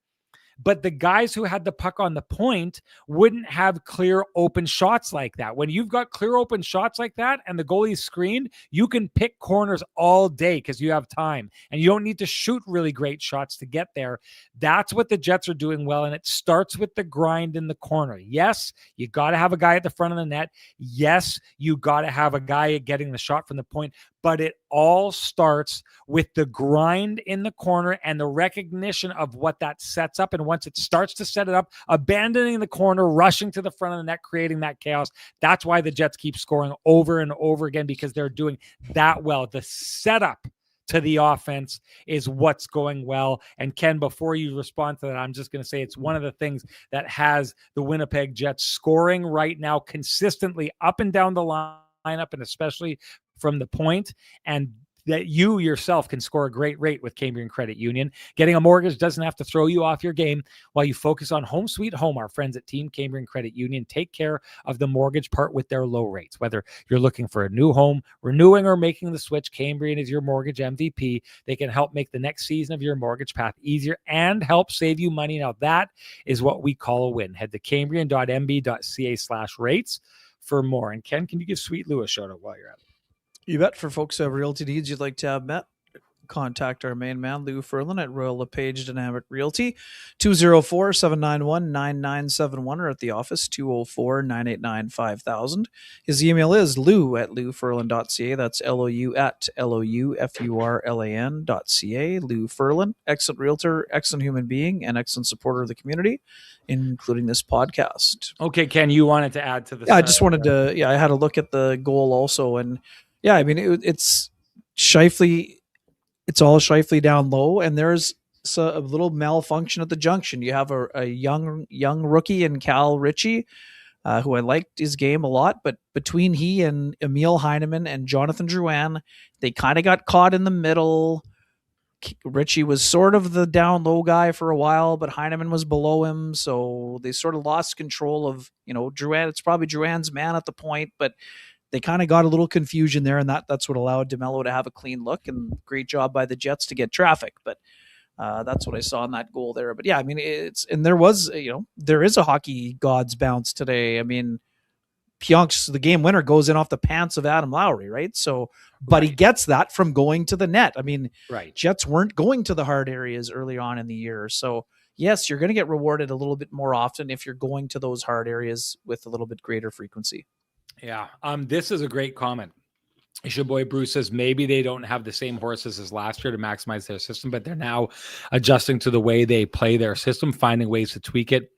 but the guys who had the puck on the point wouldn't have clear open shots like that. When you've got clear open shots like that and the goalie's screened, you can pick corners all day because you have time and you don't need to shoot really great shots to get there. That's what the Jets are doing well, and it starts with the grind in the corner. Yes, you got to have a guy at the front of the net. Yes, you got to have a guy getting the shot from the point, but it all starts with the grind in the corner and the recognition of what that sets up. And once it starts to set it up, abandoning the corner, rushing to the front of the net, creating that chaos. That's why the Jets keep scoring over and over again, because they're doing that well. The setup to the offense is what's going well. And Ken, before you respond to that, I'm just going to say it's one of the things that has the Winnipeg Jets scoring right now consistently up and down the lineup, and especially from the point, and that you yourself can score a great rate with Cambrian Credit Union. Getting a mortgage doesn't have to throw you off your game while you focus on home sweet home. Our friends at Team Cambrian Credit Union take care of the mortgage part with their low rates. Whether you're looking for a new home, renewing, or making the switch, Cambrian is your mortgage MVP. They can help make the next season of your mortgage path easier and help save you money. Now that is what we call a win. Head to cambrian.mb.ca/rates for more. And Ken, can you give Sweet Lou a shout out while you're at it? You bet. For folks who have realty needs you'd like to have met, contact our main man, Lou Ferlin, at Royal LePage Dynamic Realty, 204-791-9971, or at the office, 204-989-5000. His email is lou@louferlin.ca. That's LOU@LOUFURLAN.ca. Lou Ferlin, excellent realtor, excellent human being, and excellent supporter of the community, including this podcast. Okay, Ken, you wanted to add to the... Yeah, I just wanted to, I had a look at the goal also, and yeah, I mean, it's Scheifele. It's all Scheifele down low, and there's a little malfunction at the junction. You have a young rookie in Cal Ritchie, who I liked his game a lot, but between he and Emil Heineman and Jonathan Drouin, they kind of got caught in the middle. Ritchie was sort of the down low guy for a while, but Heineman was below him, so they sort of lost control of, Drouin. It's probably Drouin's man at the point, but they kind of got a little confusion there, and that's what allowed DeMello to have a clean look, and great job by the Jets to get traffic. But that's what I saw in that goal there. But yeah, I mean, there is a hockey gods bounce today. I mean, Pionk's, the game winner, goes in off the pants of Adam Lowry, right? So, but he gets that from going to the net. I mean, Jets weren't going to the hard areas early on in the year. So yes, you're going to get rewarded a little bit more often if you're going to those hard areas with a little bit greater frequency. Yeah. This is a great comment. Your boy Bruce says maybe they don't have the same horses as last year to maximize their system, but they're now adjusting to the way they play their system, finding ways to tweak it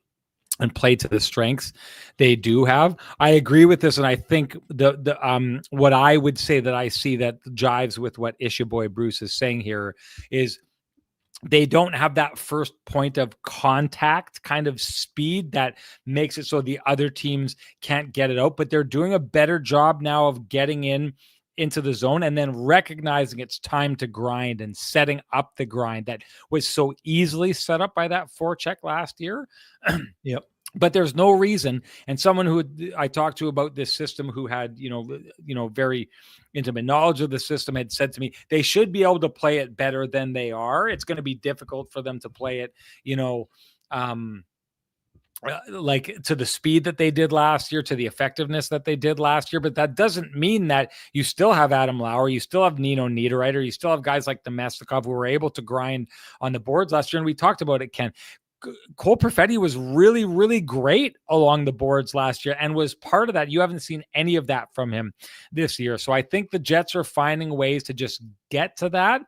and play to the strengths they do have. I agree with this, and I think the what I would say that I see that jives with what Issue Boy Bruce is saying here is they don't have that first point of contact kind of speed that makes it so the other teams can't get it out, but they're doing a better job now of getting in into the zone and then recognizing it's time to grind and setting up the grind that was so easily set up by that forecheck last year. Yep. But there's no reason. And someone who I talked to about this system, who had, very intimate knowledge of the system, had said to me, they should be able to play it better than they are. It's going to be difficult for them to play it, like to the speed that they did last year, to the effectiveness that they did last year. But that doesn't mean that you still have Adam Lowry, you still have Nino Niederreiter, you still have guys like Domestikov who were able to grind on the boards last year. And we talked about it, Ken. Cole Perfetti was really, really great along the boards last year and was part of that. You haven't seen any of that from him this year. So I think the Jets are finding ways to just get to that.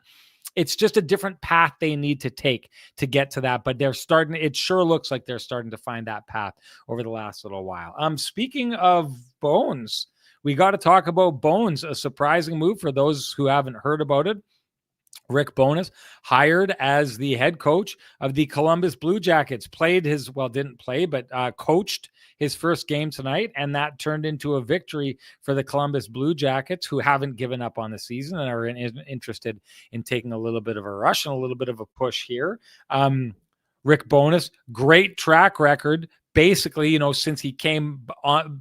It's just a different path they need to take to get to that, but it sure looks like they're starting to find that path over the last little while. Speaking of Bones, we got to talk about Bones, a surprising move for those who haven't heard about it. Rick Bowness, hired as the head coach of the Columbus Blue Jackets, coached his first game tonight, and that turned into a victory for the Columbus Blue Jackets, who haven't given up on the season and are interested in taking a little bit of a rush and a little bit of a push here. Rick Bowness, great track record. Basically, since he came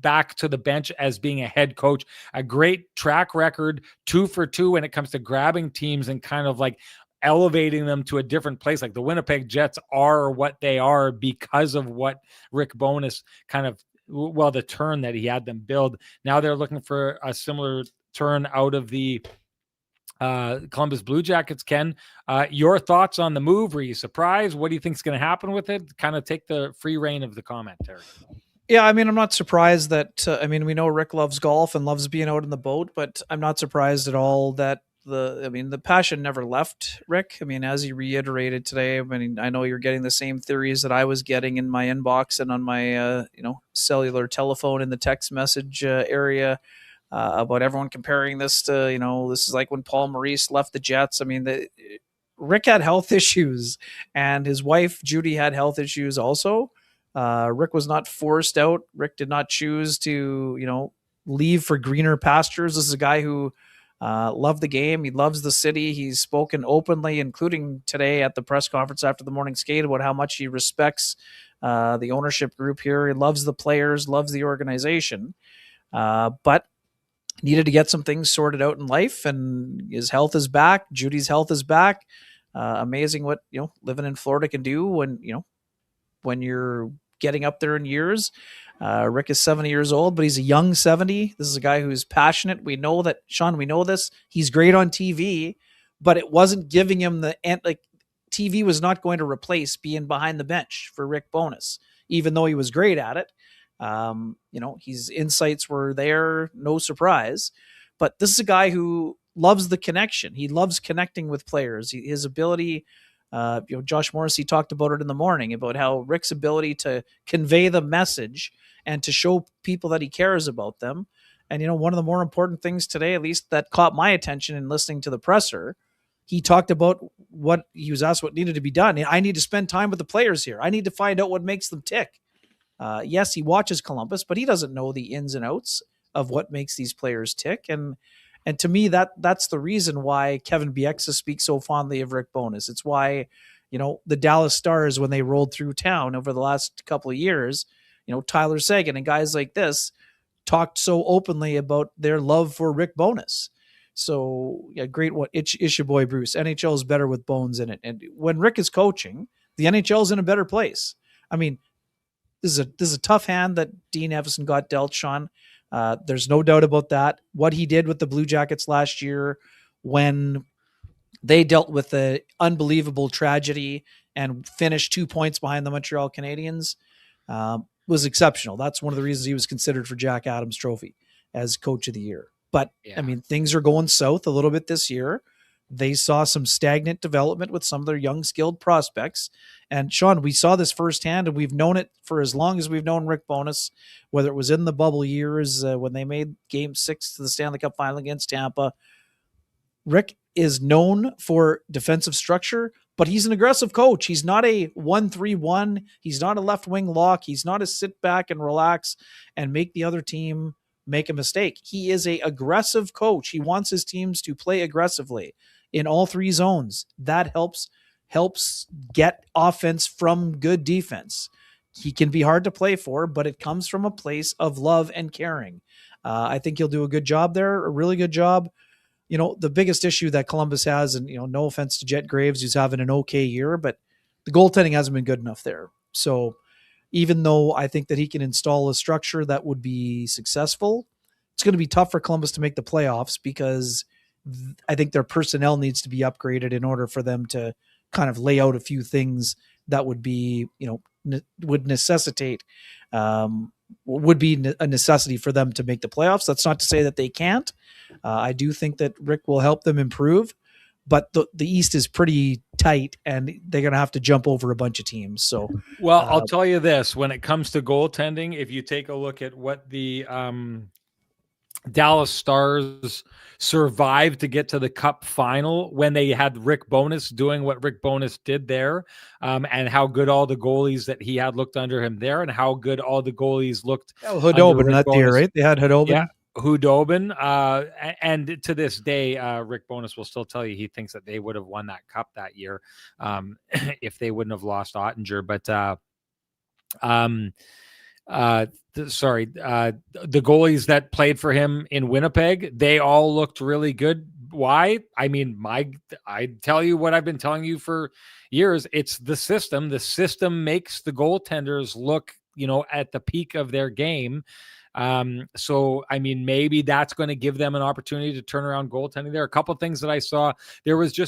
back to the bench as being a head coach, a great track record, 2 for 2 when it comes to grabbing teams and kind of like elevating them to a different place. Like the Winnipeg Jets are what they are because of what Rick Bowness the turn that he had them build. Now they're looking for a similar turn out of the Columbus Blue Jackets. Ken, your thoughts on the move? Were you surprised? What do you think is going to happen with it? Kind of take the free reign of the commentary. Yeah, I mean, I'm not surprised that, we know Rick loves golf and loves being out in the boat, but I'm not surprised at all that the passion never left Rick. I mean, as he reiterated today, I know you're getting the same theories that I was getting in my inbox and on my, cellular telephone in the text message area. About everyone comparing this to, this is like when Paul Maurice left the Jets. I mean, Rick had health issues and his wife, Judy, had health issues also. Rick was not forced out. Rick did not choose to, leave for greener pastures. This is a guy who loved the game. He loves the city. He's spoken openly, including today at the press conference after the morning skate, about how much he respects the ownership group here. He loves the players, loves the organization. But needed to get some things sorted out in life, and his health is back. Judy's health is back. Amazing what, living in Florida can do when you're getting up there in years. Rick is 70 years old, but he's a young 70. This is a guy who's passionate. We know that, Sean, we know this. He's great on TV, but it wasn't giving him TV was not going to replace being behind the bench for Rick Bowness, even though he was great at it. His insights were there, no surprise, but this is a guy who loves the connection. He loves connecting with players. His ability, Josh Morrissey talked about it in the morning, about how Rick's ability to convey the message and to show people that he cares about them. And, one of the more important things today, at least that caught my attention in listening to the presser, he talked about what he was asked what needed to be done. I need to spend time with the players here. I need to find out what makes them tick. Yes, he watches Columbus, but he doesn't know the ins and outs of what makes these players tick. And to me, that's the reason why Kevin Bieksa speaks so fondly of Rick Bowness. It's why, the Dallas Stars, when they rolled through town over the last couple of years, Tyler Seguin and guys like this talked so openly about their love for Rick Bowness. So yeah, great. It's your boy Bruce. NHL is better with Bones in it. And when Rick is coaching, the NHL is in a better place. I mean, this is a tough hand that Dean Evason got dealt, Sean. There's no doubt about that. What he did with the Blue Jackets last year when they dealt with an unbelievable tragedy and finished 2 points behind the Montreal Canadiens was exceptional. That's one of the reasons he was considered for Jack Adams Trophy as Coach of the Year. But, yeah. I mean, things are going south a little bit this year. They saw some stagnant development with some of their young, skilled prospects. And Sean, we saw this firsthand, and we've known it for as long as we've known Rick Bowness, whether it was in the bubble years when they made Game 6 to the Stanley Cup Final against Tampa. Rick is known for defensive structure, but he's an aggressive coach. He's not a 1-3-1. He's not a left wing lock. He's not a sit back and relax and make the other team make a mistake. He is a aggressive coach. He wants his teams to play aggressively in all three zones. That helps get offense from good defense. He can be hard to play for, but it comes from a place of love and caring. I think he'll do a good job there, a really good job. The biggest issue that Columbus has, and no offense to Jet Graves, who's having an okay year, but the goaltending hasn't been good enough there. So even though I think that he can install a structure that would be successful, it's going to be tough for Columbus to make the playoffs because I think their personnel needs to be upgraded in order for them to kind of lay out a few things that would be, would necessitate, would be a necessity for them to make the playoffs. That's not to say that they can't. I do think that Rick will help them improve, but the East is pretty tight and they're going to have to jump over a bunch of teams. So, well, I'll tell you this, when it comes to goaltending, if you take a look at what the Dallas Stars survived to get to the Cup final when they had Rick Bowness doing what Rick Bowness did there, and how good all the goalies that he had looked under him there, and how good all the goalies looked. Hudobin that year, right? They had Hudobin. Yeah, Hudobin. And to this day, Rick Bowness will still tell you he thinks that they would have won that Cup that year if they wouldn't have lost Ottinger. But the goalies that played for him in Winnipeg, they all looked really good. Why? I mean, I tell you what I've been telling you for years. It's the system. The system makes the goaltenders look, at the peak of their game. So, I mean, maybe that's going to give them an opportunity to turn around goaltending. There are a couple of things that I saw. There was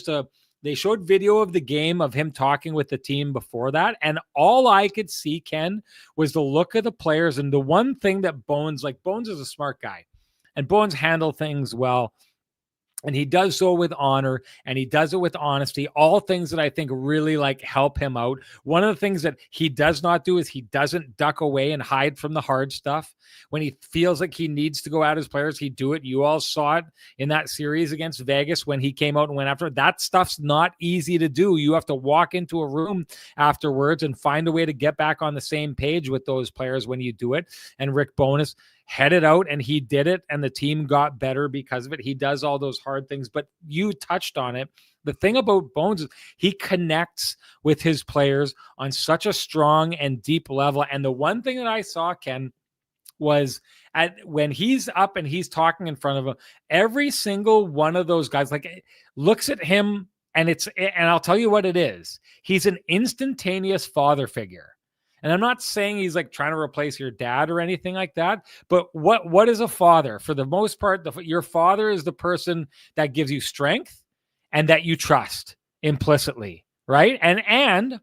they showed video of the game of him talking with the team before that. And all I could see, Ken, was the look of the players. And the one thing that Bones is a smart guy and Bones handle things well. And he does so with honor and he does it with honesty, all things that I think really help him out. One of the things that he does not do is he doesn't duck away and hide from the hard stuff. When he feels like he needs to go at his players, he do it. You all saw it in that series against Vegas when he came out and went after it. That stuff's not easy to do. You have to walk into a room afterwards and find a way to get back on the same page with those players when you do it. And Rick Bowness headed out and he did it, and the team got better because of it. He does all those hard things, but you touched on it. The thing about Bones is he connects with his players on such a strong and deep level. And the one thing that I saw, Ken, was when he's up and he's talking in front of him, every single one of those guys looks at him, and I'll tell you what it is. He's an instantaneous father figure. And I'm not saying he's trying to replace your dad or anything like that, but what is a father? For the most part, your father is the person that gives you strength and that you trust implicitly, right? And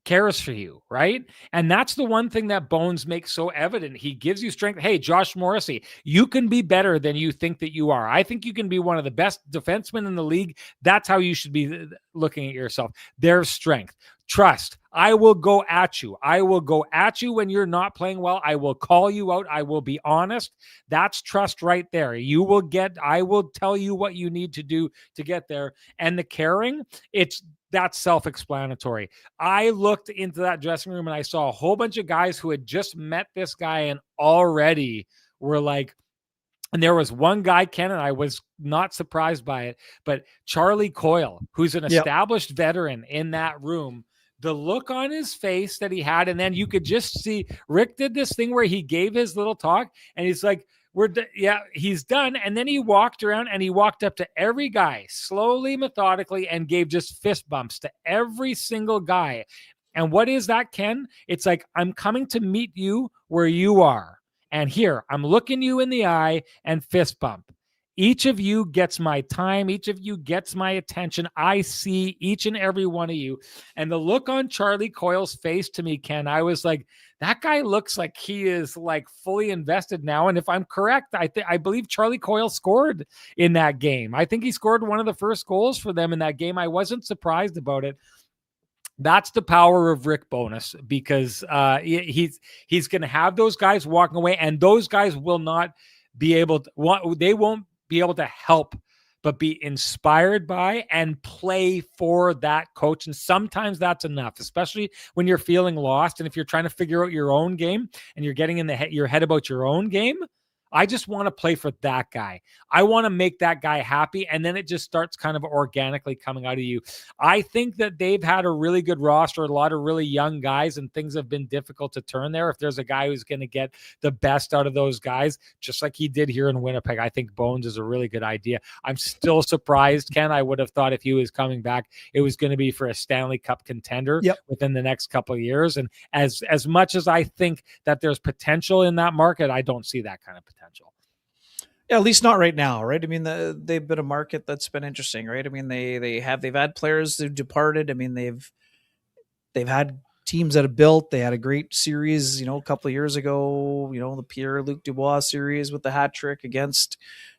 cares for you, right? And that's the one thing that Bones makes so evident. He gives you strength. Hey, Josh Morrissey, you can be better than you think that you are. I think you can be one of the best defensemen in the league. That's how you should be looking at yourself. There's strength. Trust. I will go at you. I will go at you when you're not playing well. I will call you out. I will be honest. That's trust right there. I will tell you what you need to do to get there. And the caring, that's self-explanatory. I looked into that dressing room and I saw a whole bunch of guys who had just met this guy and already were and there was one guy, Ken, and I was not surprised by it, but Charlie Coyle, who's an established veteran in that room, the look on his face that he had, and then you could just see Rick did this thing where he gave his little talk and he's like, he's done. And then he walked around and he walked up to every guy slowly, methodically, and gave just fist bumps to every single guy. And what is that, Ken? It's I'm coming to meet you where you are. And here, I'm looking you in the eye and fist bump. Each of you gets my time. Each of you gets my attention. I see each and every one of you. And the look on Charlie Coyle's face to me, Ken, I was like, that guy looks like he is fully invested now. And if I'm correct, I believe Charlie Coyle scored in that game. I think he scored one of the first goals for them in that game. I wasn't surprised about it. That's the power of Rick Bowness, because he's going to have those guys walking away, and those guys will not be able to, they won't be able to help but be inspired by and play for that coach. And sometimes that's enough, especially when you're feeling lost. And if you're trying to figure out your own game and you're getting in your head about your own game, I just want to play for that guy. I want to make that guy happy. And then it just starts kind of organically coming out of you. I think that they've had a really good roster, a lot of really young guys, and things have been difficult to turn there. If there's a guy who's going to get the best out of those guys, just like he did here in Winnipeg, I think Bones is a really good idea. I'm still surprised, Ken. I would have thought if he was coming back, it was going to be for a Stanley Cup contender within the next couple of years. And as much as I think that there's potential in that market, I don't see that kind of potential. Yeah, at least not right now, right? I mean, they've been a market that's been interesting, right? I mean, they've had players who departed. I mean, they've had teams that have built. They had a great series, a couple of years ago. The Pierre-Luc Dubois series with the hat trick against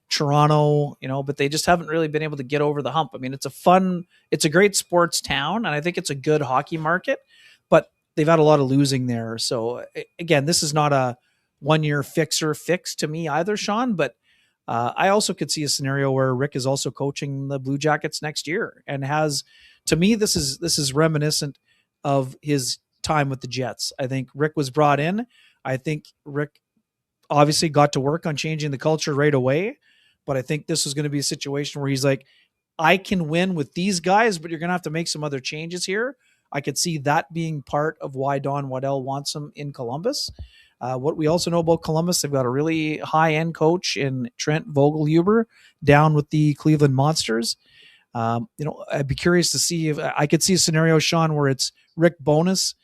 Toronto. But they just haven't really been able to get over the hump. I mean, it's a great sports town, and I think it's a good hockey market. But they've had a lot of losing there. So again, this is not a 1 year fix to me either, Sean, but I also could see a scenario where Rick is also coaching the Blue Jackets next year and to me, this is reminiscent of his time with the Jets. I think Rick was brought in. I think Rick obviously got to work on changing the culture right away, but I think this is going to be a situation where he's like, I can win with these guys, but you're going to have to make some other changes here. I could see that being part of why Don Waddell wants him in Columbus. What we also know about Columbus, they've got a really high-end coach in Trent Vogelhuber down with the Cleveland Monsters. I'd be curious to see if I could see a scenario, Sean, where it's Rick Bowness,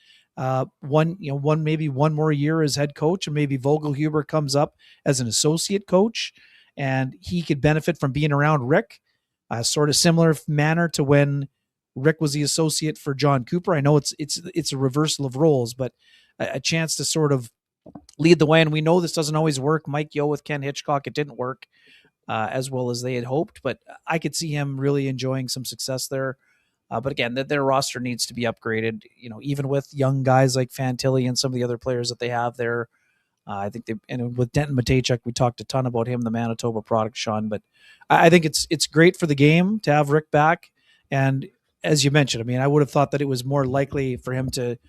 maybe one more year as head coach, and maybe Vogelhuber comes up as an associate coach, and he could benefit from being around Rick, sort of similar manner to when Rick was the associate for John Cooper. I know it's a reversal of roles, but a chance to sort of lead the way. And we know this doesn't always work. Mike Yeo with Ken Hitchcock, it didn't work as well as they had hoped, but I could see him really enjoying some success there. But again, their roster needs to be upgraded, even with young guys like Fantilli and some of the other players that they have there. I think and with Denton Matejchuk, we talked a ton about him, the Manitoba product, Sean, but I think it's great for the game to have Rick back. And as you mentioned, I mean, I would have thought that it was more likely for him to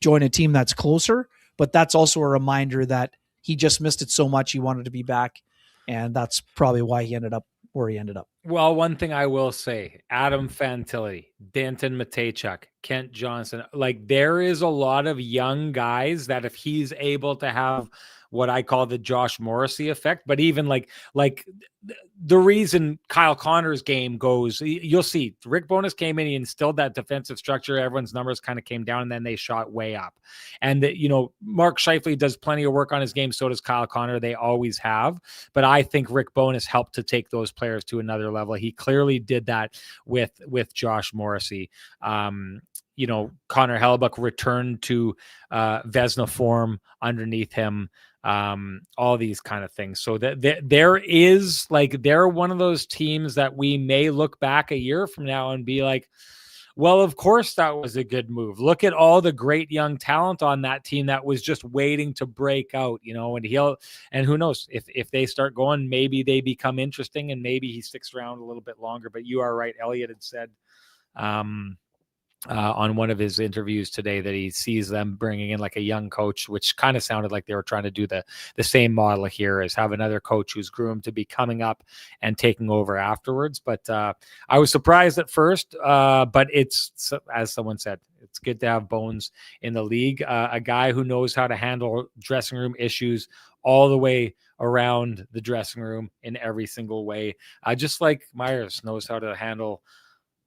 join a team that's closer, but that's also a reminder that he just missed it so much. He wanted to be back. And that's probably why he ended up where he ended up. Well, one thing I will say, Adam Fantilli, Denton Matejchuk, Kent Johnson, like there is a lot of young guys that if he's able to have what I call the Josh Morrissey effect, but even like the reason Kyle Connor's game goes, you'll see Rick Bowness came in, he instilled that defensive structure. Everyone's numbers kind of came down and then they shot way up. And Mark Scheifele does plenty of work on his game. So does Kyle Connor. They always have, but I think Rick Bowness helped to take those players to another level. He clearly did that with Josh Morrissey. Connor Hellebuck returned to Vezina form underneath him. All these kind of things. So that there is they're one of those teams that we may look back a year from now and be like, well, of course that was a good move. Look at all the great young talent on that team that was just waiting to break out, and who knows if they start going, maybe they become interesting and maybe he sticks around a little bit longer. But you are right. Elliott had said, on one of his interviews today that he sees them bringing in like a young coach, which kind of sounded like they were trying to do the same model here, as have another coach who's groomed to be coming up and taking over afterwards. But I was surprised at first, but it's, as someone said, it's good to have Bones in the league, a guy who knows how to handle dressing room issues all the way around the dressing room in every single way. Just like Myers knows how to handle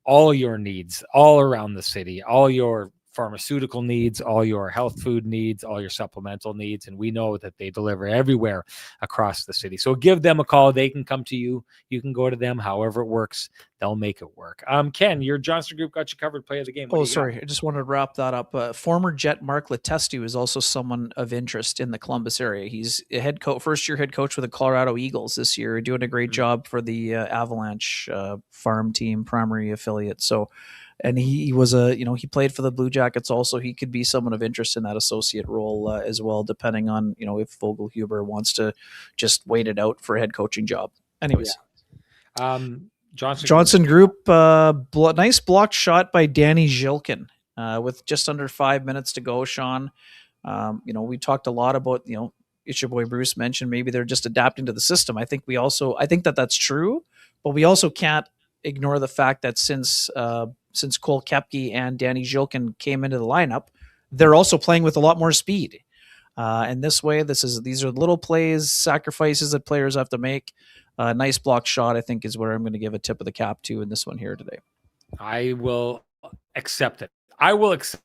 all your needs all around the city, all your pharmaceutical needs, all your health food needs, all your supplemental needs. And we know that they deliver everywhere across the city. So give them a call. They can come to you. You can go to them. However it works, they'll make it work. Ken, your Johnston Group got you covered. Play of the game. Oh, sorry. I just wanted to wrap that up. Former Jet Mark Letestu is also someone of interest in the Columbus area. He's a first-year head coach with the Colorado Eagles this year, doing a great job for the Avalanche farm team, primary affiliate. So, and he was he played for the Blue Jackets also. He could be someone of interest in that associate role as well, depending on, if Vogelhuber wants to just wait it out for a head coaching job. Anyways. Johnson Group, nice blocked shot by Danny Zhilkin with just under 5 minutes to go, Sean. We talked a lot about, it's your boy Bruce mentioned maybe they're just adapting to the system. I think that's true, but we also can't ignore the fact that since Cole Koepke and Danny Zhilkin came into the lineup, they're also playing with a lot more speed. And this way, these are little plays, sacrifices that players have to make. Nice block shot, I think, is where I'm going to give a tip of the cap to in this one here today. I will accept it. I will accept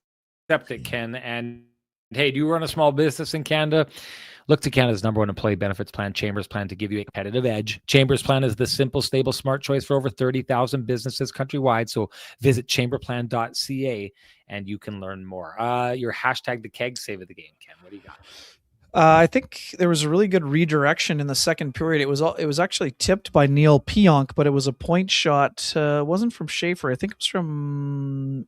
it, Ken. And hey, do you run a small business in Canada? Look to Canada's #1 employee benefits plan, Chambers Plan, to give you a competitive edge. Chambers Plan is the simple, stable, smart choice for over 30,000 businesses countrywide. So visit chamberplan.ca and you can learn more. Your hashtag the keg save of the game, Ken. What do you got? I think there was a really good redirection in the second period. It was actually tipped by Neil Pionk, but it was a point shot. It wasn't from Schaefer. I think it was from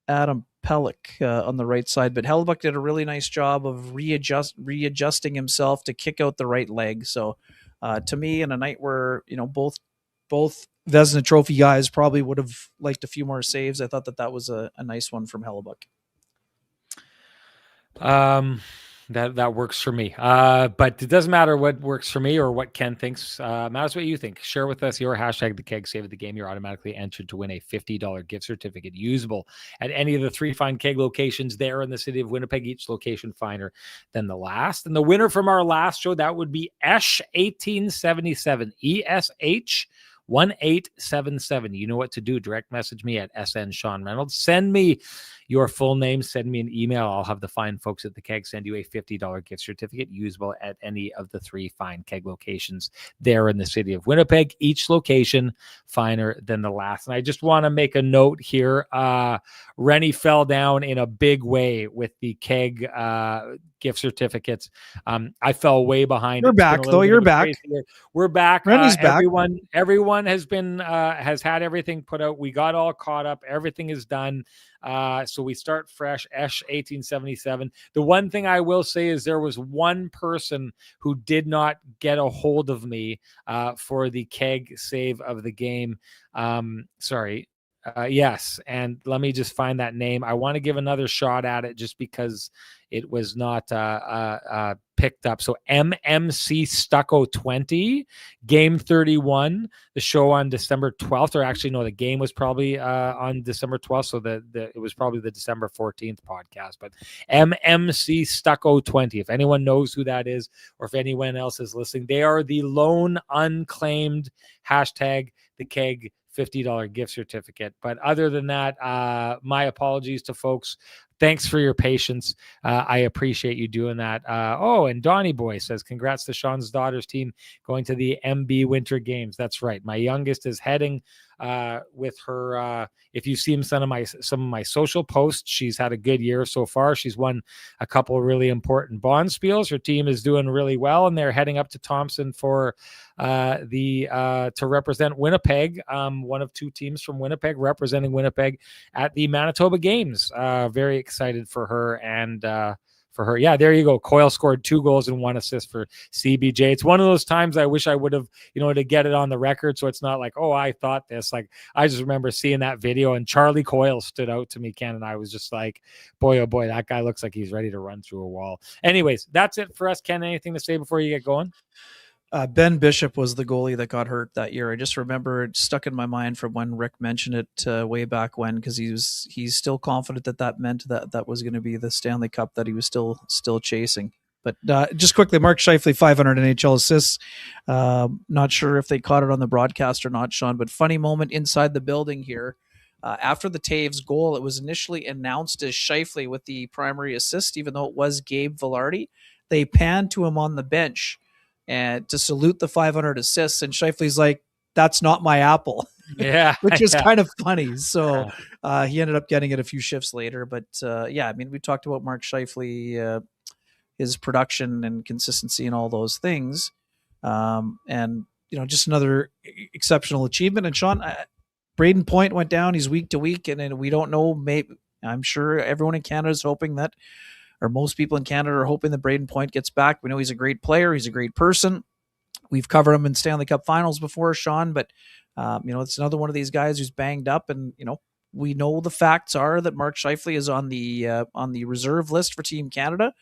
Adam Pellick on the right side. But Hellebuyck did a really nice job of readjusting himself to kick out the right leg. So to me, in a night where both Vezina Trophy guys probably would have liked a few more saves, I thought that was a nice one from Hellebuyck. That works for me. But it doesn't matter what works for me or what Ken thinks. Matters what you think. Share with us your hashtag the keg save of the game. You're automatically entered to win a $50 gift certificate usable at any of the 3 fine keg locations there in the city of Winnipeg, each location finer than the last. And the winner from our last show, that would be Esh 1877, ESH 1877. You know what to do. Direct message me at SN Sean Reynolds. Send me your full name. Send me an email. I'll have the fine folks at the keg send you a $50 gift certificate usable at any of the 3 fine keg locations there in the city of Winnipeg. Each location finer than the last. And I just want to make a note here. Renny fell down in a big way with the keg gift certificates. I fell way behind. You're back though. You're back. We're back. Renny's back. Everyone has been has had everything put out. We got all caught up. Everything is done. So we start fresh. Esh 1877. The one thing I will say is there was one person who did not get a hold of me for the keg save of the game. Sorry. Yes. And let me just find that name. I want to give another shot at it just because it was not picked up. So MMC Stucco 20, game 31, the show on December 12th, or actually, no, the game was probably on December 12th. So it was probably the December 14th podcast, but MMC Stucco 20. If anyone knows who that is, or if anyone else is listening, they are the lone unclaimed hashtag the keg $50 gift certificate. But other than that, my apologies to folks. Thanks for your patience. I appreciate you doing that. And Donnie Boy says, congrats to Sean's daughter's team going to the MB Winter Games. That's right. My youngest is heading with her. If you've seen some of my social posts, she's had a good year so far. She's won a couple of really important bonspiels. Her team is doing really well, and they're heading up to Thompson for to represent Winnipeg. One of 2 teams from Winnipeg representing Winnipeg at the Manitoba Games. Very excited for her and for her. Yeah, there you go. Coyle scored 2 goals and 1 assist for CBJ. It's one of those times I wish I would have, to get it on the record. So it's not like, oh, I thought this. Like, I just remember seeing that video and Charlie Coyle stood out to me, Ken, and I was just like, boy, oh boy, that guy looks like he's ready to run through a wall. Anyways, that's it for us. Ken, anything to say before you get going? Ben Bishop was the goalie that got hurt that year. I just remember it stuck in my mind from when Rick mentioned it way back when, because he's still confident that meant that was going to be the Stanley Cup that he was still chasing. But just quickly, Mark Scheifele, 500 NHL assists. Not sure if they caught it on the broadcast or not, Sean, but funny moment inside the building here. After the Toews goal, it was initially announced as Scheifele with the primary assist, even though it was Gabe Vilardi. They panned to him on the bench and to salute the 500 assists, and Scheifele's like, "That's not my apple." Yeah, which is kind of funny. So he ended up getting it a few shifts later. But we talked about Mark Scheifele, his production and consistency and all those things, and just another exceptional achievement. And Sean, Braden Point went down. He's week to week, and we don't know. Maybe I'm sure everyone in Canada is hoping that, or most people in Canada are hoping that Braden Point gets back. We know he's a great player. He's a great person. We've covered him in Stanley Cup finals before, Sean, but it's another one of these guys who's banged up, and we know the facts are that Mark Scheifele is on the reserve list for Team Canada,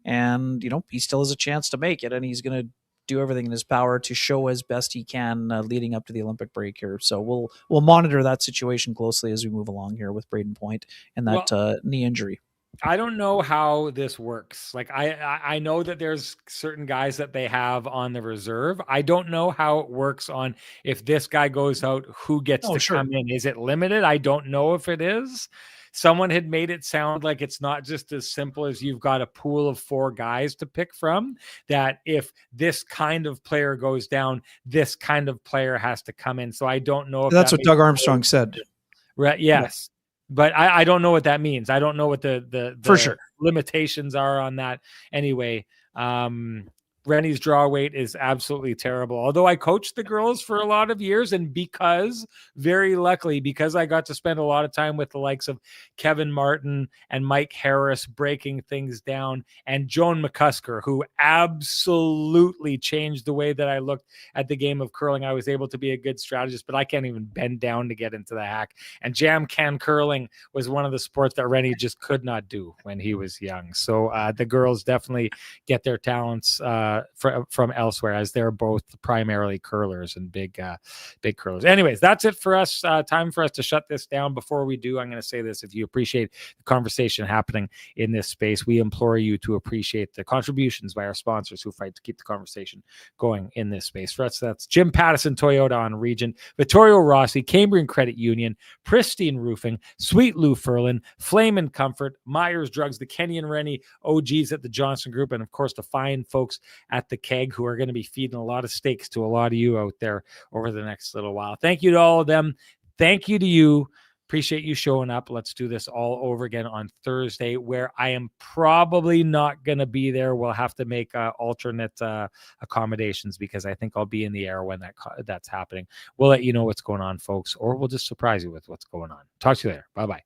and he still has a chance to make it, and he's going to do everything in his power to show as best he can leading up to the Olympic break here. So we'll monitor that situation closely as we move along here with Braden Point and that knee injury. I don't know how this works. Like I know that there's certain guys that they have on the reserve. I don't know how it works on if this guy goes out, who gets to come in. Is it limited? I don't know if it is. Someone had made it sound like it's not just as simple as you've got a pool of 4 guys to pick from, that if this kind of player goes down, this kind of player has to come in. So I don't know if that's what Doug Armstrong said. Right. Yes. But I don't know what that means. I don't know what the for sure limitations are on that. Anyway, Rennie's draw weight is absolutely terrible. Although I coached the girls for a lot of years, and very luckily, because I got to spend a lot of time with the likes of Kevin Martin and Mike Harris breaking things down, and Joan McCusker, who absolutely changed the way that I looked at the game of curling, I was able to be a good strategist, but I can't even bend down to get into the hack. And jam can curling was one of the sports that Rennie just could not do when he was young. So the girls definitely get their talents from elsewhere, as they're both primarily curlers and big curlers. Anyways, that's it for us. Time for us to shut this down. Before we do, I'm going to say this: if you appreciate the conversation happening in this space, we implore you to appreciate the contributions by our sponsors who fight to keep the conversation going in this space. For us, that's Jim Pattison Toyota on Regent, Vittorio Rossi, Cambrian Credit Union, Pristine Roofing, Sweet Lou Furlan, Flame and Comfort, Myers Drugs, the Kenny and Renny OGs at the Johnson Group, and of course the fine folks at the Keg, who are going to be feeding a lot of steaks to a lot of you out there over the next little while. Thank you to all of them. Thank you to you. Appreciate you showing up. Let's do this all over again on Thursday, where I am probably not going to be there. We'll have to make alternate accommodations, because I think I'll be in the air when that's happening. We'll let you know what's going on, folks, or we'll just surprise you with what's going on. Talk to you later. Bye-bye.